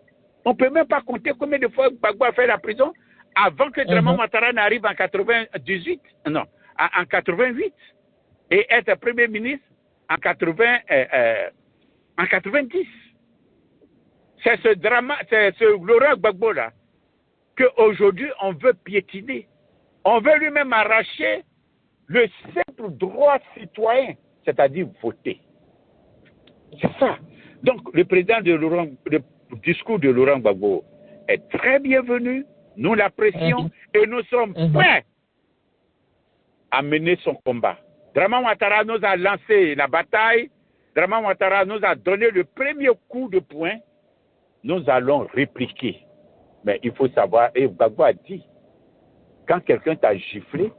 On ne peut même pas compter combien de fois Gbagbo a fait la prison avant que Draman Ouattara n'arrive en 88 et être Premier ministre en 90. C'est ce Laurent Gbagbo là qu'aujourd'hui on veut piétiner. On veut lui-même arracher le simple droit citoyen, c'est-à-dire voter. C'est ça. Donc le discours de Laurent Gbagbo est très bienvenu. Nous l'apprécions et nous sommes prêts à mener son combat. Draman Ouattara nous a lancé la bataille. Draman Ouattara nous a donné le premier coup de poing. Nous allons répliquer. Mais il faut savoir, et Gbagbo a dit, quand quelqu'un t'a giflé,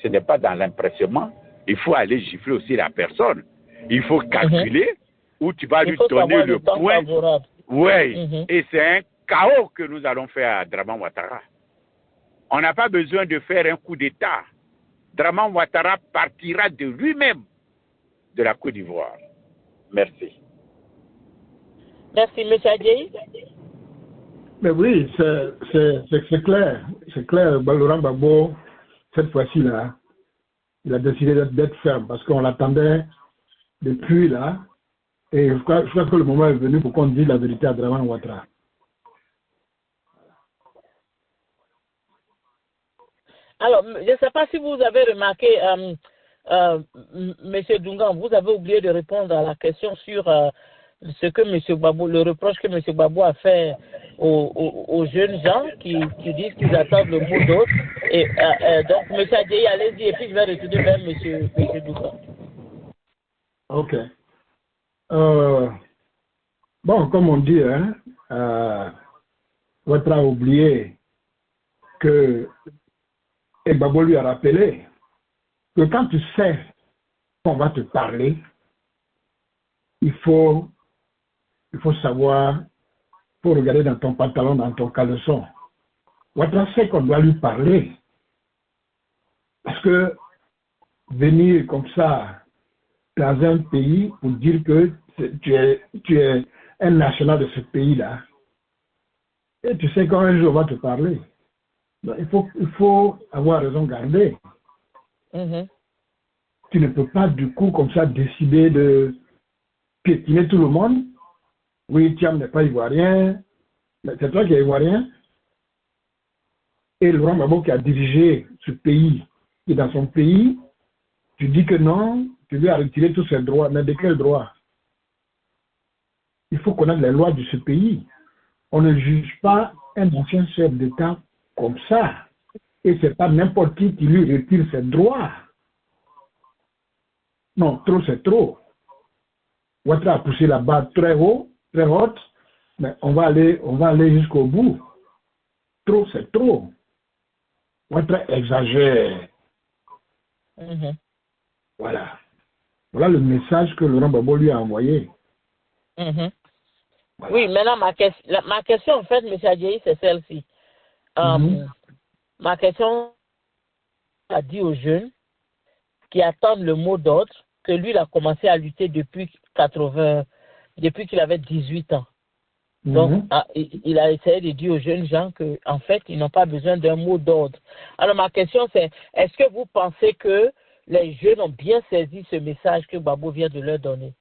ce n'est pas dans l'impressionnement, il faut aller gifler aussi la personne. Il faut calculer où tu vas lui donner le point. Oui, et c'est un chaos que nous allons faire à Draman Ouattara. On n'a pas besoin de faire un coup d'État. Draman Ouattara partira de lui-même de la Côte d'Ivoire. Merci. Merci, M. Adjei. Mais oui, c'est clair. C'est clair. Laurent Gbagbo, cette fois-ci-là, il a décidé d'être ferme parce qu'on l'attendait depuis là. Et je crois que le moment est venu pour qu'on dise la vérité à Draman Ouattara. Alors, je ne sais pas si vous avez remarqué, M. Dungan, vous avez oublié de répondre à la question sur ce que M. Gbagbo, le reproche que M. Gbagbo a fait aux jeunes gens qui disent qu'ils attendent le mot d'autre. Et donc, M. Adjei, allez-y, et puis je vais retourner vers M. Dungan. Ok. Bon, comme on dit, Ouattara a oublié que et Gbagbo lui a rappelé que quand tu sais qu'on va te parler, il faut savoir, il faut regarder dans ton pantalon, dans ton caleçon. Ouattara sait qu'on doit lui parler. Parce que venir comme ça dans un pays pour dire que tu es un national de ce pays-là, et tu sais qu'un jour on va te parler. Donc, il faut avoir raison garder. Tu ne peux pas du coup comme ça décider de piétiner tout le monde. Oui, Thiam n'est pas ivoirien, mais c'est toi qui es ivoirien. Et Laurent Gbagbo qui a dirigé ce pays, qui est dans son pays, tu dis que non, tu veux retirer tous ses droits. Mais de quels droits? Il faut connaître les lois de ce pays. On ne juge pas un ancien chef d'État comme ça. Et ce n'est pas n'importe qui lui retire ses droits. Non, trop c'est trop. Ouattara a poussé la barre très haut, très haute, mais on va aller jusqu'au bout. Trop c'est trop. Ouattara exagère. Voilà. Voilà le message que Laurent Gbagbo lui a envoyé. Voilà. Oui, maintenant ma question en fait, M. Adjei, c'est celle-ci. Ma question a dit aux jeunes qui attendent le mot d'ordre que lui, il a commencé à lutter depuis qu'il avait 18 ans. Donc, il a essayé de dire aux jeunes gens qu'en fait, ils n'ont pas besoin d'un mot d'ordre. Alors, ma question, c'est, est-ce que vous pensez que les jeunes ont bien saisi ce message que Gbagbo vient de leur donner?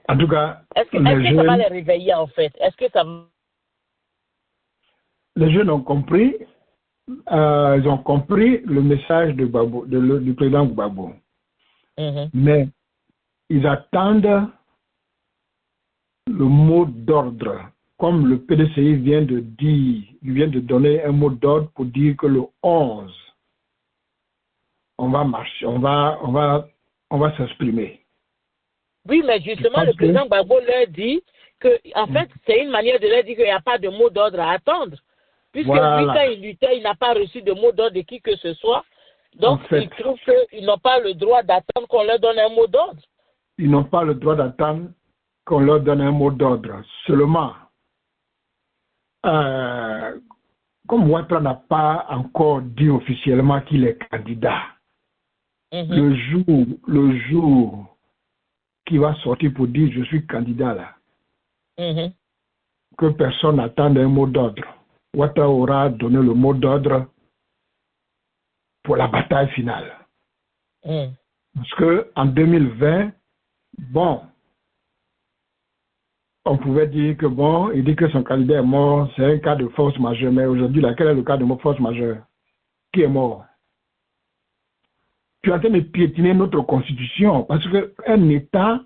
En tout cas, est-ce que ça va les réveiller, en fait? Est-ce que ça va... Les jeunes ont compris, ils ont compris le message de Gbagbo, du président Gbagbo. Mais ils attendent le mot d'ordre. Comme le PDCI vient de dire, il vient de donner un mot d'ordre pour dire que le 11, on va marcher, on va s'exprimer. Oui, mais justement, le président Gbagbo leur dit que, en fait, c'est une manière de leur dire qu'il n'y a pas de mot d'ordre à attendre. Puisque lui, quand il luttait, il n'a pas reçu de mot d'ordre de qui que ce soit. Donc, il trouve qu'ils n'ont pas le droit d'attendre qu'on leur donne un mot d'ordre. Ils n'ont pas le droit d'attendre qu'on leur donne un mot d'ordre. Seulement, comme Ouattara n'a pas encore dit officiellement qu'il est candidat, le jour qui va sortir pour dire je suis candidat là, que personne n'attende un mot d'ordre. Ouattara aura donné le mot d'ordre pour la bataille finale. Parce que en 2020, bon, on pouvait dire que bon, il dit que son candidat est mort, c'est un cas de force majeure. Mais aujourd'hui, quel est le cas de force majeure? Qui est mort? Tu es en train de piétiner notre constitution, parce qu'un État,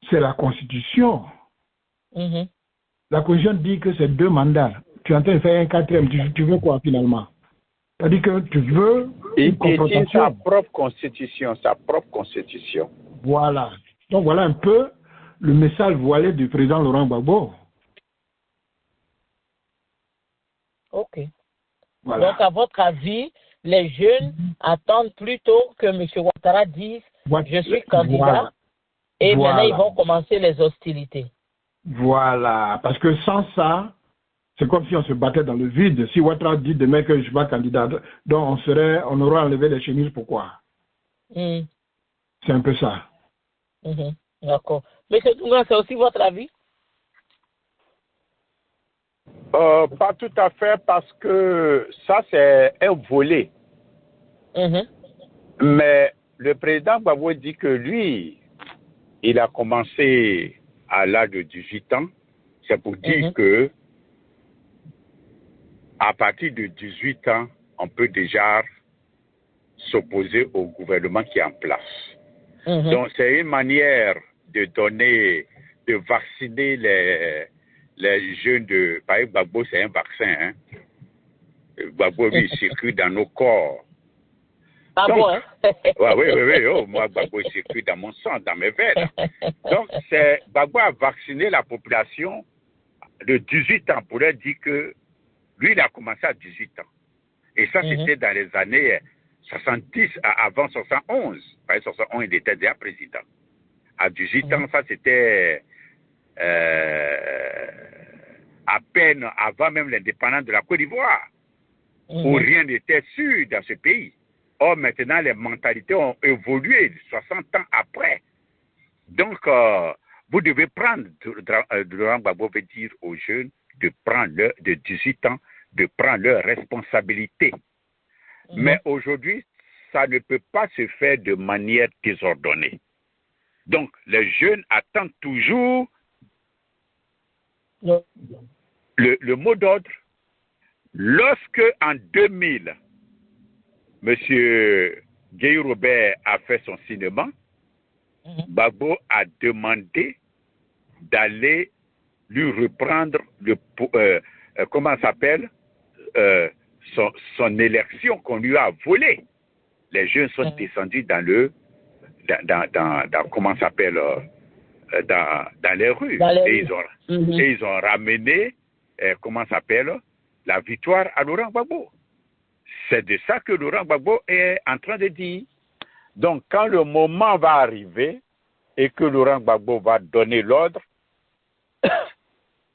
c'est la constitution. La constitution dit que c'est 2 mandats. Tu es en train de faire un 4e, tu veux quoi finalement? C'est-à-dire que tu veux Il une piétine confrontation. sa propre constitution. Voilà. Donc voilà un peu le message voilé du président Laurent Gbagbo. Ok. Voilà. Donc, à votre avis, les jeunes attendent plutôt que M. Ouattara dise je suis candidat Voilà. et Voilà. maintenant ils vont commencer les hostilités. Voilà. Parce que sans ça, c'est comme si on se battait dans le vide. Si Ouattara dit demain que je suis pas candidat, donc on aurait enlevé les chemises, pourquoi? Mm. C'est un peu ça. Mhm. D'accord. Monsieur Toungan, c'est aussi votre avis? Pas tout à fait parce que ça c'est un volet. Mhm. Mais le président Gbagbo dit que lui, il a commencé à l'âge de 18 ans. C'est pour dire que à partir de 18 ans, on peut déjà s'opposer au gouvernement qui est en place. Donc c'est une manière de donner, de vacciner les jeunes de... Par exemple, Gbagbo, c'est un vaccin. Hein? Gbagbo, lui, il circule dans nos corps. Ah donc, bon, hein? Oui. Oh, moi, Gbagbo, il circule dans mon sang, dans mes veines. Donc, Gbagbo a vacciné la population de 18 ans pour leur dire que lui, il a commencé à 18 ans. Et ça, c'était dans les années 70, avant 71. Par exemple, 71, il était déjà président. À 18 ans, ça, c'était à peine avant même l'indépendance de la Côte d'Ivoire, où rien n'était sûr dans ce pays. Or, maintenant, les mentalités ont évolué 60 ans après. Donc, vous devez prendre, Laurent Gbagbo veut dire aux jeunes de prendre de 18 ans, de prendre leurs responsabilités. Mais aujourd'hui, ça ne peut pas se faire de manière désordonnée. Donc, les jeunes attendent toujours le mot d'ordre. Lorsque, en 2000, M. Guéhi Robert a fait son signement, Gbagbo a demandé d'aller lui reprendre comment ça s'appelle, son élection qu'on lui a volée. Les jeunes sont descendus dans comment ça s'appelle, dans les rues. Et ils ont ramené, comment ça s'appelle, la victoire à Laurent Gbagbo. C'est de ça que Laurent Gbagbo est en train de dire. Donc, quand le moment va arriver et que Laurent Gbagbo va donner l'ordre,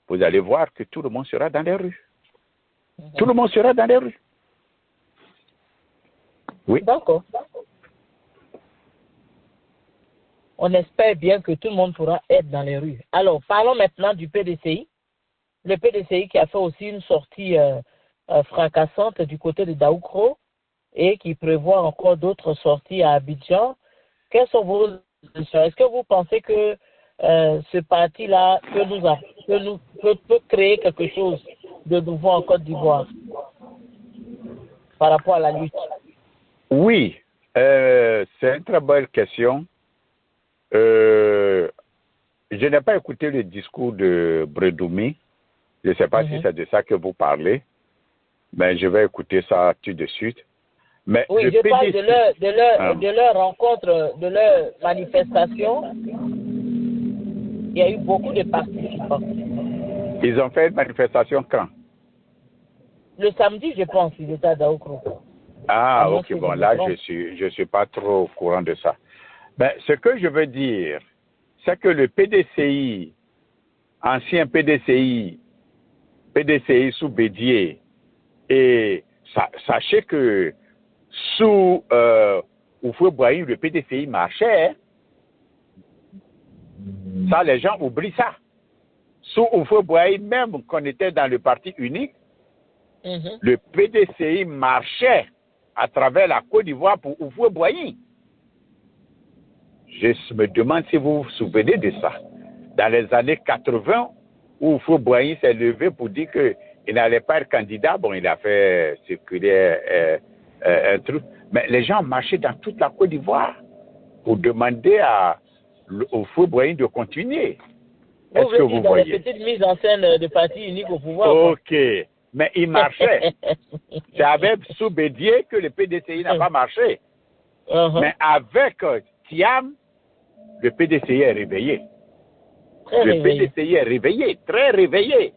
vous allez voir que tout le monde sera dans les rues. Tout le monde sera dans les rues. Oui. D'accord. On espère bien que tout le monde pourra être dans les rues. Alors, parlons maintenant du PDCI. Le PDCI qui a fait aussi une sortie fracassante du côté de Daoukro et qui prévoit encore d'autres sorties à Abidjan. Quelles sont vos solutions? Est-ce que vous pensez que ce parti-là peut créer quelque chose de nouveau en Côte d'Ivoire par rapport à la lutte? Oui, c'est une très bonne question. Je n'ai pas écouté le discours de Bredoumi. Je ne sais pas si c'est de ça que vous parlez, mais je vais écouter ça tout de suite. Mais oui, je parle de leur rencontre, de leur manifestation. Il y a eu beaucoup de participants. Ils ont fait une manifestation quand? Le samedi, je pense, ils étaient à Daoukro. Ah, ok, bon, là, je suis pas trop au courant de ça. Mais ce que je veux dire, c'est que le PDCI, ancien PDCI sous Bédier, et sachez que sous Houphouët-Boigny, le PDCI marchait. Hein? Ça, les gens oublient ça. Sous Houphouët-Boigny, même qu'on était dans le parti unique, le PDCI marchait à travers la Côte d'Ivoire pour Houphouët-Boigny. Je me demande si vous vous souvenez de ça. Dans les années 80, où Houphouët-Boigny s'est levé pour dire qu'il n'allait pas être candidat, bon, il a fait circuler un truc. Mais les gens marchaient dans toute la Côte d'Ivoire pour demander à Houphouët-Boigny de continuer. Est-ce que vous voyez? Une petite mise en scène de parti unique au pouvoir. Ok. mais il marchait. C'est avec sous Bédié que le PDCI n'a pas marché. Mais avec Thiam, le PDCI est réveillé. Le PDCI est réveillé, très réveillé.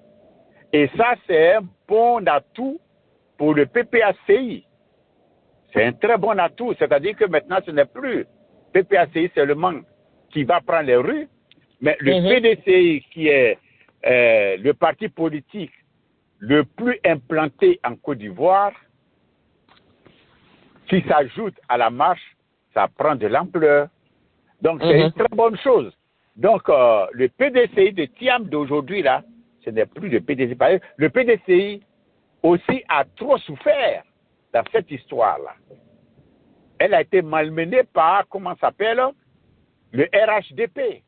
Et ça, c'est un bon atout pour le PPACI. C'est un très bon atout. C'est-à-dire que maintenant, ce n'est plus PPACI seulement qui va prendre les rues, mais le PDCI qui est le parti politique le plus implanté en Côte d'Ivoire, qui s'ajoute à la marche, ça prend de l'ampleur. Donc, c'est une très bonne chose. Donc, le PDCI de Thiam d'aujourd'hui, là, ce n'est plus le PDCI. Le PDCI aussi a trop souffert dans cette histoire-là. Elle a été malmenée par, comment ça s'appelle, le RHDP.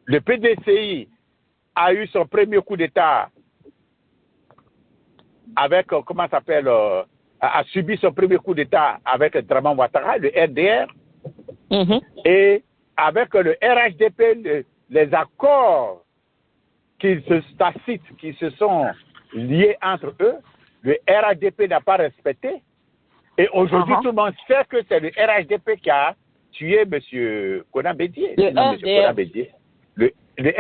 Le PDCI a eu son premier coup d'État avec, comment ça s'appelle, a subi son premier coup d'État avec Draman Ouattara, le RDR, et avec le RHDP, les accords tacites qui se sont liés entre eux, le RHDP n'a pas respecté. Et aujourd'hui, tout le monde sait que c'est le RHDP qui a tué M. Konan Bédié. Le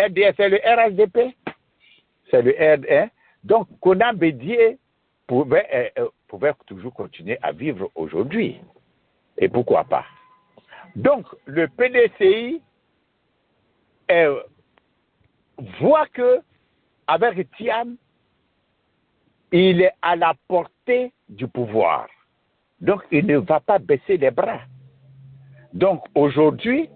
RDR, c'est le RHDP. C'est le RDR. Donc, Konan Bédié pouvait toujours continuer à vivre aujourd'hui. Et pourquoi pas? Donc, le PDCI voit que avec Thiam, il est à la portée du pouvoir. Donc, il ne va pas baisser les bras. Donc, aujourd'hui,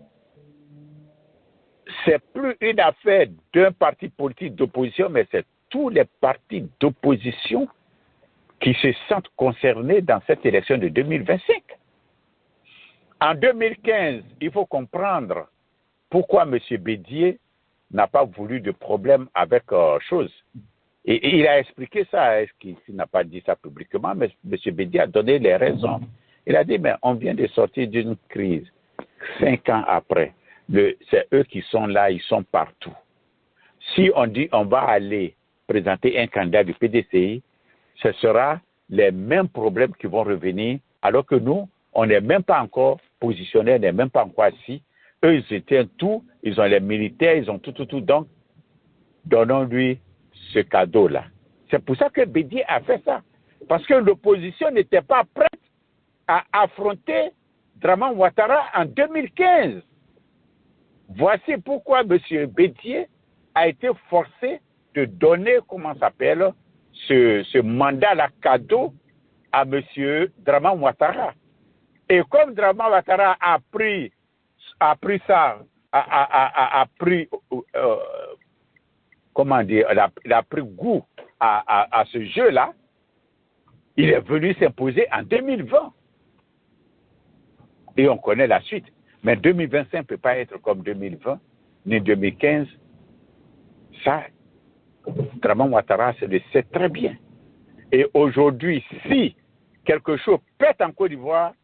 c'est plus une affaire d'un parti politique d'opposition, mais c'est tous les partis d'opposition qui se sentent concernés dans cette élection de 2025. En 2015, il faut comprendre pourquoi M. Bédié n'a pas voulu de problème avec chose. Et il a expliqué ça, est-ce qu'il n'a pas dit ça publiquement, mais M. Bédié a donné les raisons. Il a dit, mais on vient de sortir d'une crise, 5 ans après. C'est eux qui sont là, ils sont partout. Si on dit on va aller présenter un candidat du PDCI, ce sera les mêmes problèmes qui vont revenir, alors que nous, on n'est même pas encore positionnés, on n'est même pas encore assis. Eux, ils étaient tout, ils ont les militaires, ils ont tout. Donc, donnons-lui ce cadeau-là. C'est pour ça que Bédié a fait ça. Parce que l'opposition n'était pas prête à affronter Draman Ouattara en 2015. Voici pourquoi M. Bédié a été forcé de donner, comment ça s'appelle, ce mandat-là cadeau à M. Draman Ouattara. Et comme Draman Ouattara a pris goût à ce jeu-là, il est venu s'imposer en 2020. Et on connaît la suite. Mais 2025 ne peut pas être comme 2020, ni 2015. Ça, Draman Ouattara le sait très bien. Et aujourd'hui, si quelque chose pète en Côte d'Ivoire,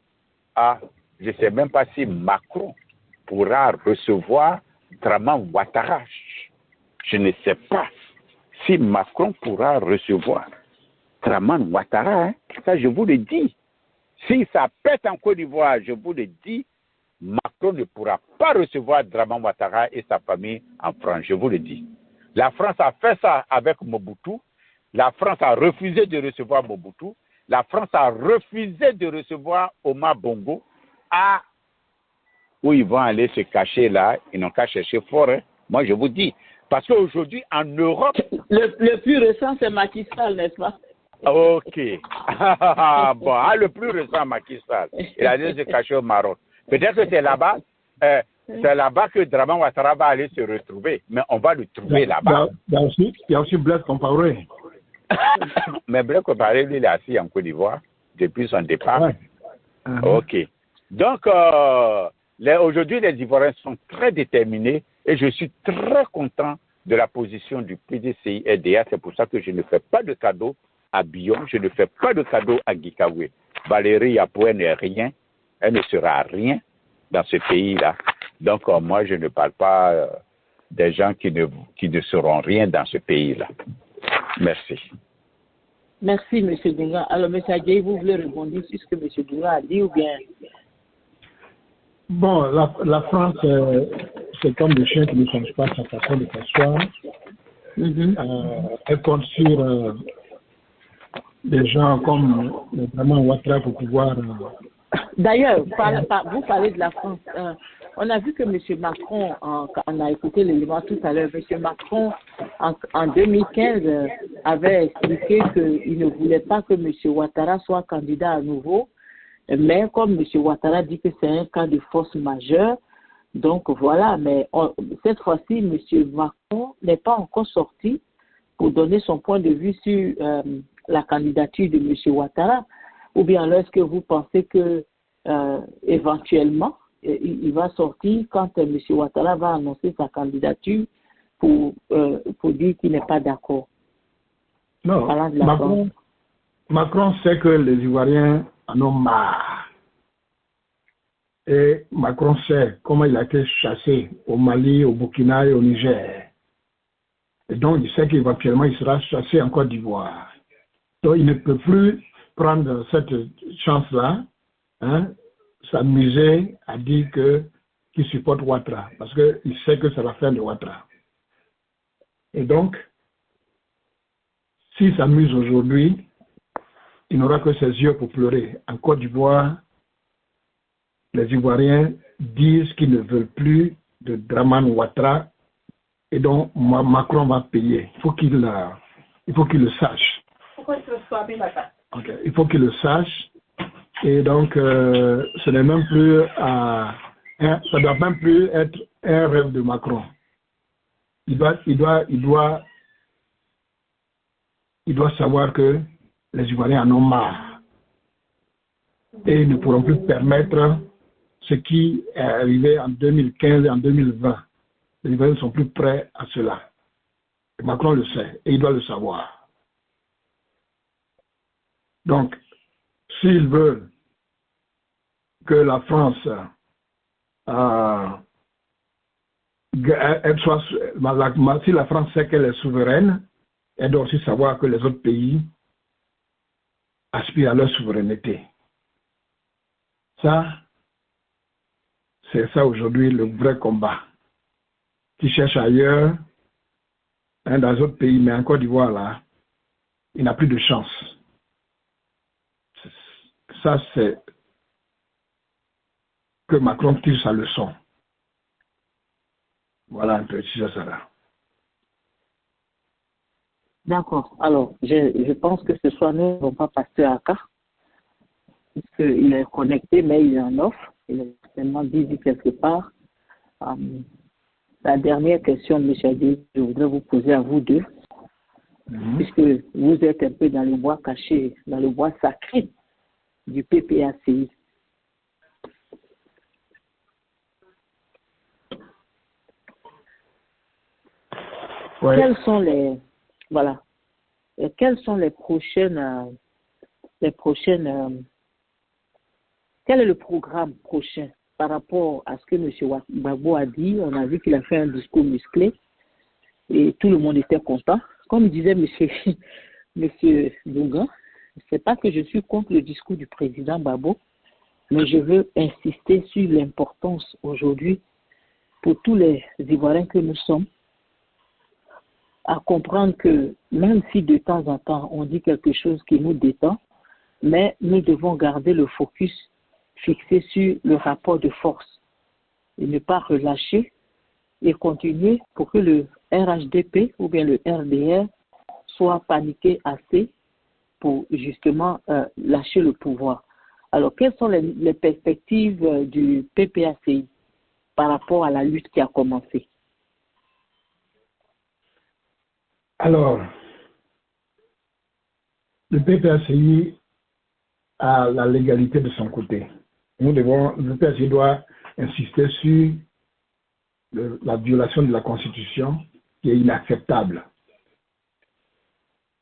je ne sais même pas si Macron pourra recevoir Draman Ouattara. Je ne sais pas si Macron pourra recevoir Draman Ouattara. Ça, je vous le dis. Si ça pète en Côte d'Ivoire, je vous le dis, Macron ne pourra pas recevoir Draman Ouattara et sa famille en France, je vous le dis. La France a fait ça avec Mobutu. La France a refusé de recevoir Mobutu. La France a refusé de recevoir Omar Bongo. Où ils vont aller se cacher là, ils n'ont qu'à chercher fort. Hein. Moi, je vous dis. Parce qu'aujourd'hui, en Europe... Le plus récent, c'est Macky Sall, n'est-ce pas? Ok. Le plus récent, Macky Sall. Il a dit se cacher au Maroc. Peut-être que c'est là-bas que Draman Ouattara va aller se retrouver. Mais on va le trouver là-bas. Il y a aussi Blaise Compaoré. Mais Blaise Compaoré, lui, il est assis en Côte d'Ivoire depuis son départ. Ouais. Ok. Donc, aujourd'hui, les Ivoiriens sont très déterminés et je suis très content de la position du PDCI-RDA. C'est pour ça que je ne fais pas de cadeau à Bion, je ne fais pas de cadeau à Guikaoué. Valérie Yapoué n'est rien, elle ne sera rien dans ce pays-là. Donc, moi, je ne parle pas des gens qui ne seront rien dans ce pays-là. Merci. Merci, M. Dunga. Alors, M. Adjaye, vous voulez rebondir sur ce que M. Dunga a dit ou bien? Bon, la France, c'est comme des chiens qui ne changent pas sa façon de s'asseoir. Elle compte sur des gens comme notamment Ouattara pour pouvoir... D'ailleurs, vous parlez de la France. On a vu que M. Macron, on a écouté l'élément tout à l'heure, M. Macron, en 2015, avait expliqué qu'il ne voulait pas que M. Ouattara soit candidat à nouveau, mais comme M. Ouattara dit que c'est un cas de force majeure, donc voilà, mais cette fois-ci, M. Macron n'est pas encore sorti pour donner son point de vue sur la candidature de M. Ouattara, ou bien alors est-ce que vous pensez que éventuellement, il va sortir quand M. Ouattara va annoncer sa candidature pour dire qu'il n'est pas d'accord? Non, Macron sait que les Ivoiriens en ont marre. Et Macron sait comment il a été chassé au Mali, au Burkina et au Niger. Et donc, il sait qu'éventuellement, il sera chassé en Côte d'Ivoire. Donc, il ne peut plus prendre cette chance-là, s'amuser à dire qu'il supporte Ouattara, parce qu'il sait que c'est la fin de Ouattara. Et donc, s'il s'amuse aujourd'hui, il n'aura que ses yeux pour pleurer. En Côte d'Ivoire, les Ivoiriens disent qu'ils ne veulent plus de Dramane Ouattara, et donc Macron va payer. Il faut qu'il le sache. Pourquoi il se soit bien là? Okay. Il faut qu'il le sache. Et donc, ce n'est même plus ça ne doit même plus être un rêve de Macron. Il doit savoir que les Ivoiriens en ont marre. Et ils ne pourront plus permettre ce qui est arrivé en 2015 et en 2020. Les Ivoiriens ne sont plus prêts à cela. Et Macron le sait et il doit le savoir. Donc, s'ils veulent que la France si la France sait qu'elle est souveraine, elle doit aussi savoir que les autres pays aspirent à leur souveraineté. Ça, c'est ça aujourd'hui le vrai combat. Qui cherche ailleurs, dans d'autres pays, mais en Côte d'Ivoire, là, il n'a plus de chance. Ça, c'est que Macron tire sa leçon. Voilà un peu, si ça sera. D'accord. Alors, je pense que ce soir, nous ne vont pas passer à Aka, puisqu'il est connecté, mais il est en off. Il est certainement busy quelque part. La dernière question, M. Adjaye, je voudrais vous poser à vous deux, puisque vous êtes un peu dans le bois caché, dans le bois sacré du PPACI. Ouais. Quels sont les prochaines quel est le programme prochain par rapport à ce que M. Gbagbo a dit? On a vu qu'il a fait un discours musclé et tout le monde était content. Comme disait M. Dunga, c'est pas que je suis contre le discours du président Gbagbo, mais je veux insister sur l'importance aujourd'hui pour tous les Ivoiriens que nous sommes à comprendre que même si de temps en temps on dit quelque chose qui nous détend, mais nous devons garder le focus fixé sur le rapport de force et ne pas relâcher et continuer pour que le RHDP ou bien le RDR soit paniqué assez pour justement lâcher le pouvoir. Alors, quelles sont les perspectives du PPACI par rapport à la lutte qui a commencé? Alors, le PPACI a la légalité de son côté. Le PPACI doit insister sur la violation de la Constitution qui est inacceptable.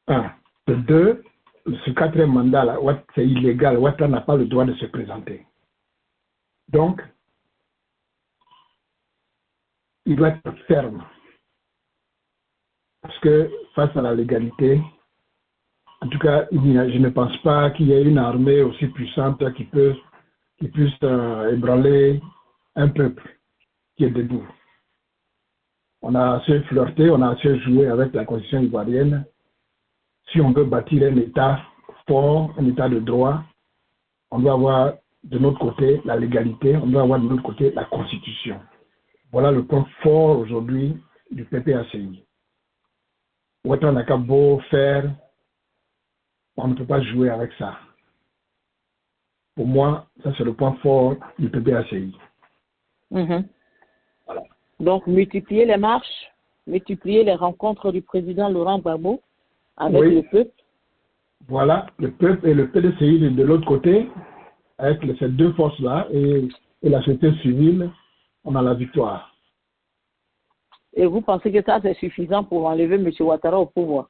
1. De 2, ce quatrième mandat, c'est illégal. Ouattara n'a pas le droit de se présenter. Donc, il doit être ferme. Parce que face à la légalité, en tout cas, je ne pense pas qu'il y ait une armée aussi puissante qui puisse ébranler un peuple qui est debout. On a assez flirté, on a assez joué avec la constitution ivoirienne. Si on veut bâtir un État fort, un État de droit, on doit avoir de notre côté la légalité, on doit avoir de notre côté la constitution. Voilà le point fort aujourd'hui du PPACI. Ouattara n'a qu'à beau faire, on ne peut pas jouer avec ça. Pour moi, ça c'est le point fort du PPACI. Voilà. Donc, multiplier les marches, multiplier les rencontres du président Laurent Gbagbo avec le peuple. Voilà, le peuple et le PDCI de l'autre côté, avec ces deux forces-là et la société civile, on a la victoire. Et vous pensez que ça c'est suffisant pour enlever M. Ouattara au pouvoir?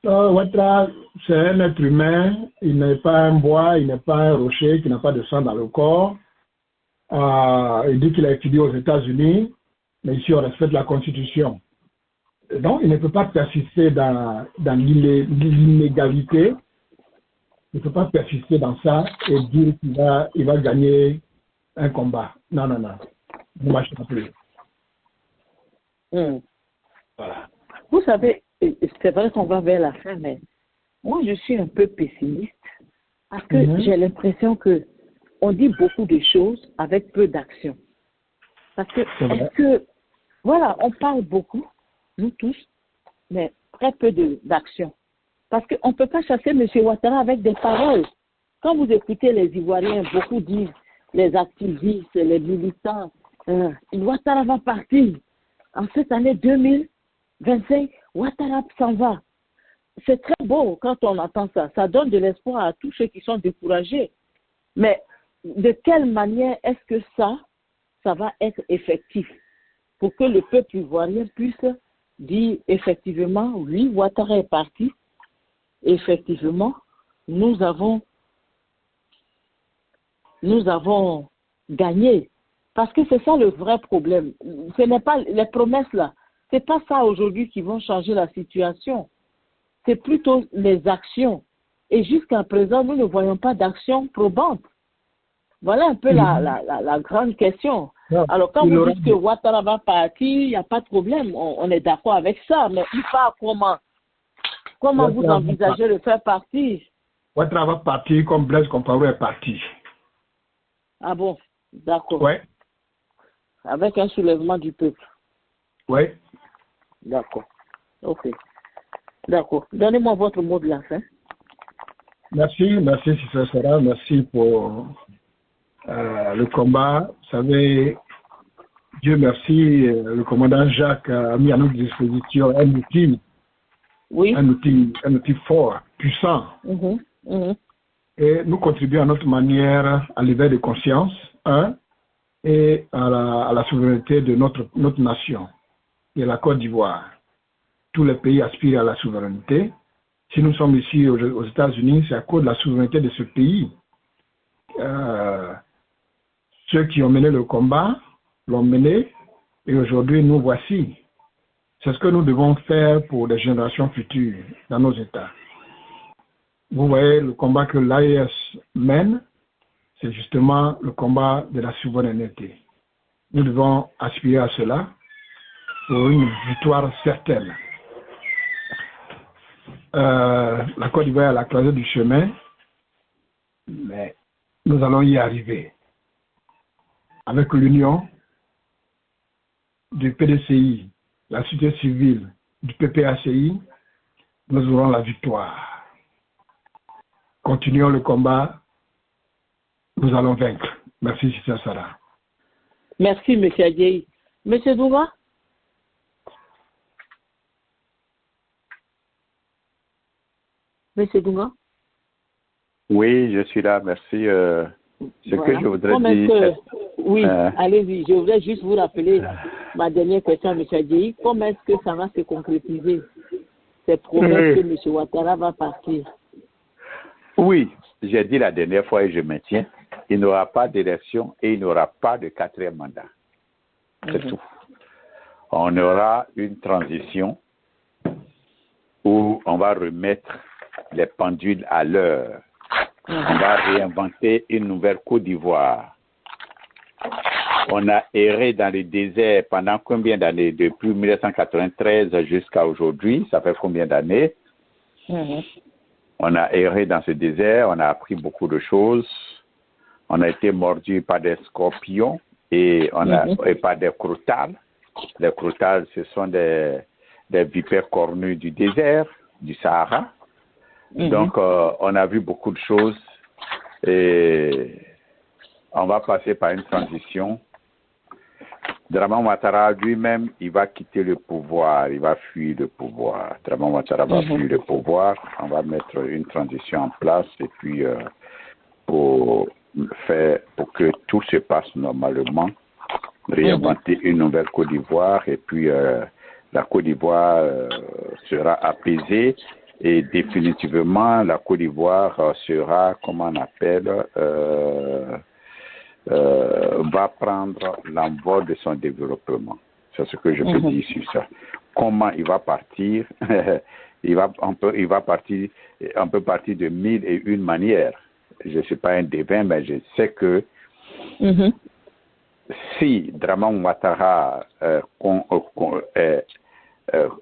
Ouattara, c'est un être humain, il n'est pas un bois, il n'est pas un rocher qui n'a pas de sang dans le corps. Il dit qu'il a étudié aux États-Unis, mais ici on respecte la Constitution. Donc il ne peut pas persister dans l'inégalité, il ne peut pas persister dans ça et dire qu'il va gagner un combat. Non, ne marchera plus. Voilà. Vous savez, c'est vrai qu'on va vers la fin, mais moi je suis un peu pessimiste parce que j'ai l'impression que on dit beaucoup de choses avec peu d'action. Parce que, voilà, on parle beaucoup, nous tous, mais très peu d'action. Parce qu'on ne peut pas chasser M. Ouattara avec des paroles. Quand vous écoutez les Ivoiriens, beaucoup disent, les activistes, les militants, Ouattara va partir. En cette année 2025, Ouattara s'en va. C'est très beau quand on entend ça. Ça donne de l'espoir à tous ceux qui sont découragés. Mais de quelle manière est-ce que ça va être effectif pour que le peuple ivoirien puisse dire effectivement, oui, Ouattara est parti. Effectivement, nous avons gagné. Parce que c'est ça le vrai problème. Ce n'est pas les promesses là. C'est pas ça aujourd'hui qui vont changer la situation. C'est plutôt les actions. Et jusqu'à présent, nous ne voyons pas d'action probante. Voilà un peu la grande question. Alors, quand vous dites que Ouattara va partir, il n'y a pas de problème. On est d'accord avec ça. Mais il part comment? Comment vous envisagez de faire partir? Ouattara va partir comme Blaise Compaoré est parti. Ah bon? D'accord. Oui. Avec un soulèvement du peuple. Oui. D'accord. Ok. D'accord. Donnez-moi votre mot de la fin. Merci, Sister Sarah. Merci pour le combat. Vous savez, Dieu merci, le commandant Jacques a mis à notre disposition un outil. Oui. Un outil fort, puissant. Et nous contribuons à notre manière à l'éveil de conscience, et à la souveraineté de notre nation, et la Côte d'Ivoire. Tous les pays aspirent à la souveraineté. Si nous sommes ici aux États-Unis, c'est à cause de la souveraineté de ce pays. Ceux qui ont mené le combat l'ont mené, et aujourd'hui nous voici. C'est ce que nous devons faire pour les générations futures dans nos États. Vous voyez, le combat que l'AES mène, c'est justement le combat de la souveraineté. Nous devons aspirer à cela pour une victoire certaine. La Côte d'Ivoire est à la croisée du chemin, mais nous allons y arriver. Avec l'union du PDCI, la société civile, du PPACI, nous aurons la victoire. Continuons le combat, nous allons vaincre. Merci, Sister Sarah. Merci, M. Adjei. M. Douma? M. Douma? Oui, je suis là, merci. Ce que je voudrais dire... Oui, allez-y. Je voudrais juste vous rappeler ma dernière question à M. Adjei. Comment est-ce que ça va se concrétiser, ces promesses que M. Ouattara va partir? Oui, j'ai dit la dernière fois et je maintiens, il n'y aura pas d'élection et il n'y aura pas de 4e mandat. C'est tout. On aura une transition où on va remettre les pendules à l'heure. On va réinventer une nouvelle Côte d'Ivoire. On a erré dans le désert pendant combien d'années? Depuis 1993 jusqu'à aujourd'hui, ça fait combien d'années? On a erré dans ce désert, on a appris beaucoup de choses. On a été mordu par des scorpions et par des croutales. Les croutales, ce sont des vipères cornues du désert, du Sahara. Donc, on a vu beaucoup de choses et on va passer par une transition. Dramane Ouattara lui-même, il va quitter le pouvoir, il va fuir le pouvoir. Dramane Ouattara va fuir le pouvoir. On va mettre une transition en place et puis pour que tout se passe normalement, réinventer une nouvelle Côte d'Ivoire et puis la Côte d'Ivoire sera apaisée et définitivement la Côte d'Ivoire sera, comment on appelle, va prendre l'envol de son développement. C'est ce que je peux dire sur ça. Comment il va partir? On peut partir de 1001 manières. Je ne suis pas un devin, mais je sais que si Dramane Ouattara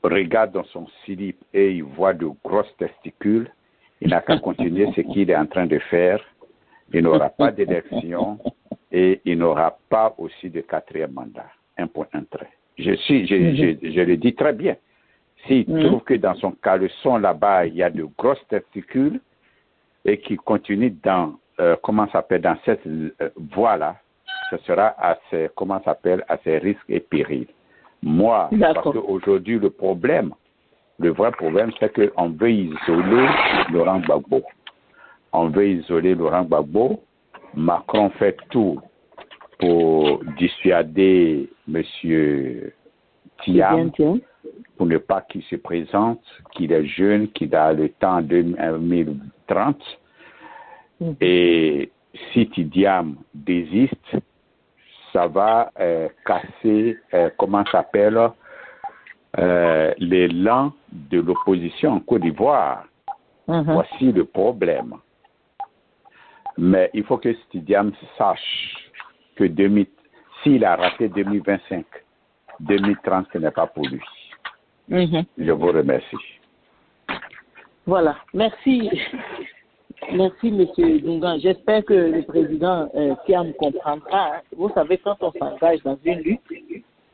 regarde dans son slip et il voit de grosses testicules, il n'a qu'à continuer ce qu'il est en train de faire. Il n'aura pas d'élection et il n'aura pas aussi de 4e mandat. Un point, un trait. Je le dis très bien. S'il trouve que dans son caleçon là-bas, il y a de grosses testicules et qu'il continue dans, dans cette voie-là, ce sera à ses risques et périls. Moi, parce qu'aujourd'hui, le vrai problème, c'est qu'on veut isoler Laurent Gbagbo. On veut isoler Laurent Gbagbo. Macron fait tout pour dissuader M. Thiam pour ne pas qu'il se présente, qu'il est jeune, qu'il a le temps en 2030. Et si Thiam désiste, ça va casser, l'élan de l'opposition en Côte d'Ivoire. Voici le problème. Mais il faut que Thiam sache que s'il a raté 2025, 2030, ce n'est pas pour lui. Je vous remercie. Voilà. Merci. Merci, M. Dungan. J'espère que le président Thiam comprendra. Vous savez, quand on s'engage dans une lutte,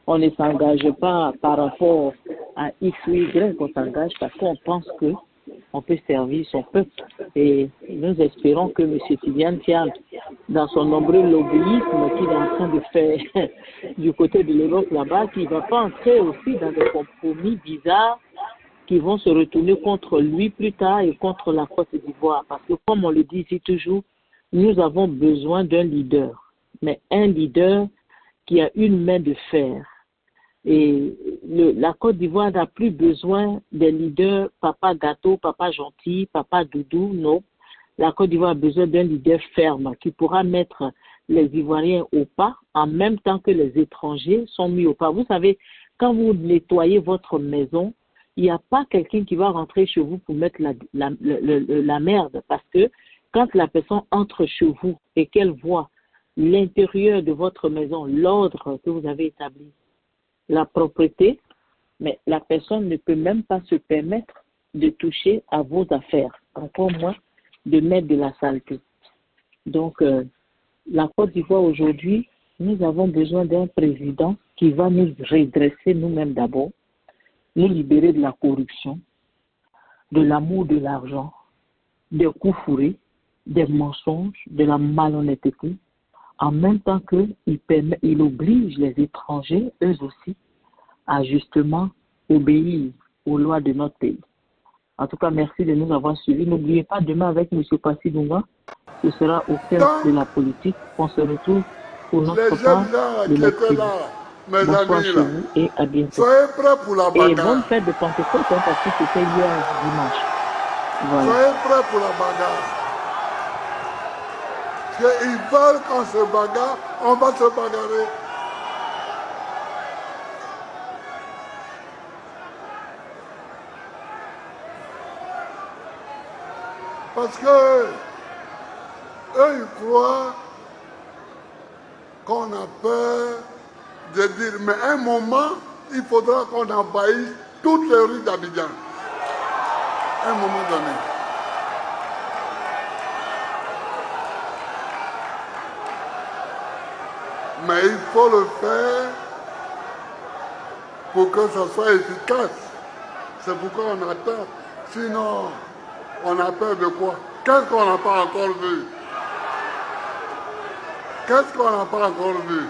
on ne s'engage pas par rapport à X ou Y, on s'engage parce qu'on pense que on peut servir son peuple. Et nous espérons que M. Thiam, dans son nombreux lobbyisme qu'il est en train de faire du côté de l'Europe là-bas, qu'il ne va pas entrer aussi dans des compromis bizarres qui vont se retourner contre lui plus tard et contre la Côte d'Ivoire. Parce que comme on le dit ici toujours, nous avons besoin d'un leader, mais un leader qui a une main de fer. Et la Côte d'Ivoire n'a plus besoin des leaders papa gâteau, papa gentil, papa doudou, non. La Côte d'Ivoire a besoin d'un leader ferme qui pourra mettre les Ivoiriens au pas en même temps que les étrangers sont mis au pas. Vous savez, quand vous nettoyez votre maison, il n'y a pas quelqu'un qui va rentrer chez vous pour mettre la merde, parce que quand la personne entre chez vous et qu'elle voit l'intérieur de votre maison, l'ordre que vous avez établi, la propreté, mais la personne ne peut même pas se permettre de toucher à vos affaires, encore moins de mettre de la saleté. Donc, la Côte d'Ivoire aujourd'hui, nous avons besoin d'un président qui va nous redresser nous-mêmes d'abord, nous libérer de la corruption, de l'amour de l'argent, des coups fourrés, des mensonges, de la malhonnêteté, en même temps qu'il oblige les étrangers, eux aussi, à justement obéir aux lois de notre pays. En tout cas, merci de nous avoir suivis. N'oubliez pas, demain avec M. Passy Dunga, ce sera au cœur de la politique. On se retrouve pour notre part de mercredi. Bonsoir chez vous et à bientôt. Soyez prêts pour la bagarre. Et bonne fête de Pentecôte, parce que c'était hier dimanche. Voilà. Soyez prêts pour la bagarre. Ils veulent qu'on se bagarre, on va se bagarrer. Parce que eux, ils croient qu'on a peur de dire, mais à un moment, il faudra qu'on envahisse toutes les rues d'Abidjan. À un moment donné. Mais il faut le faire pour que ça soit efficace. C'est pourquoi on attend. Sinon, on a peur de quoi? Qu'est-ce qu'on n'a pas encore vu? Qu'est-ce qu'on n'a pas encore vu?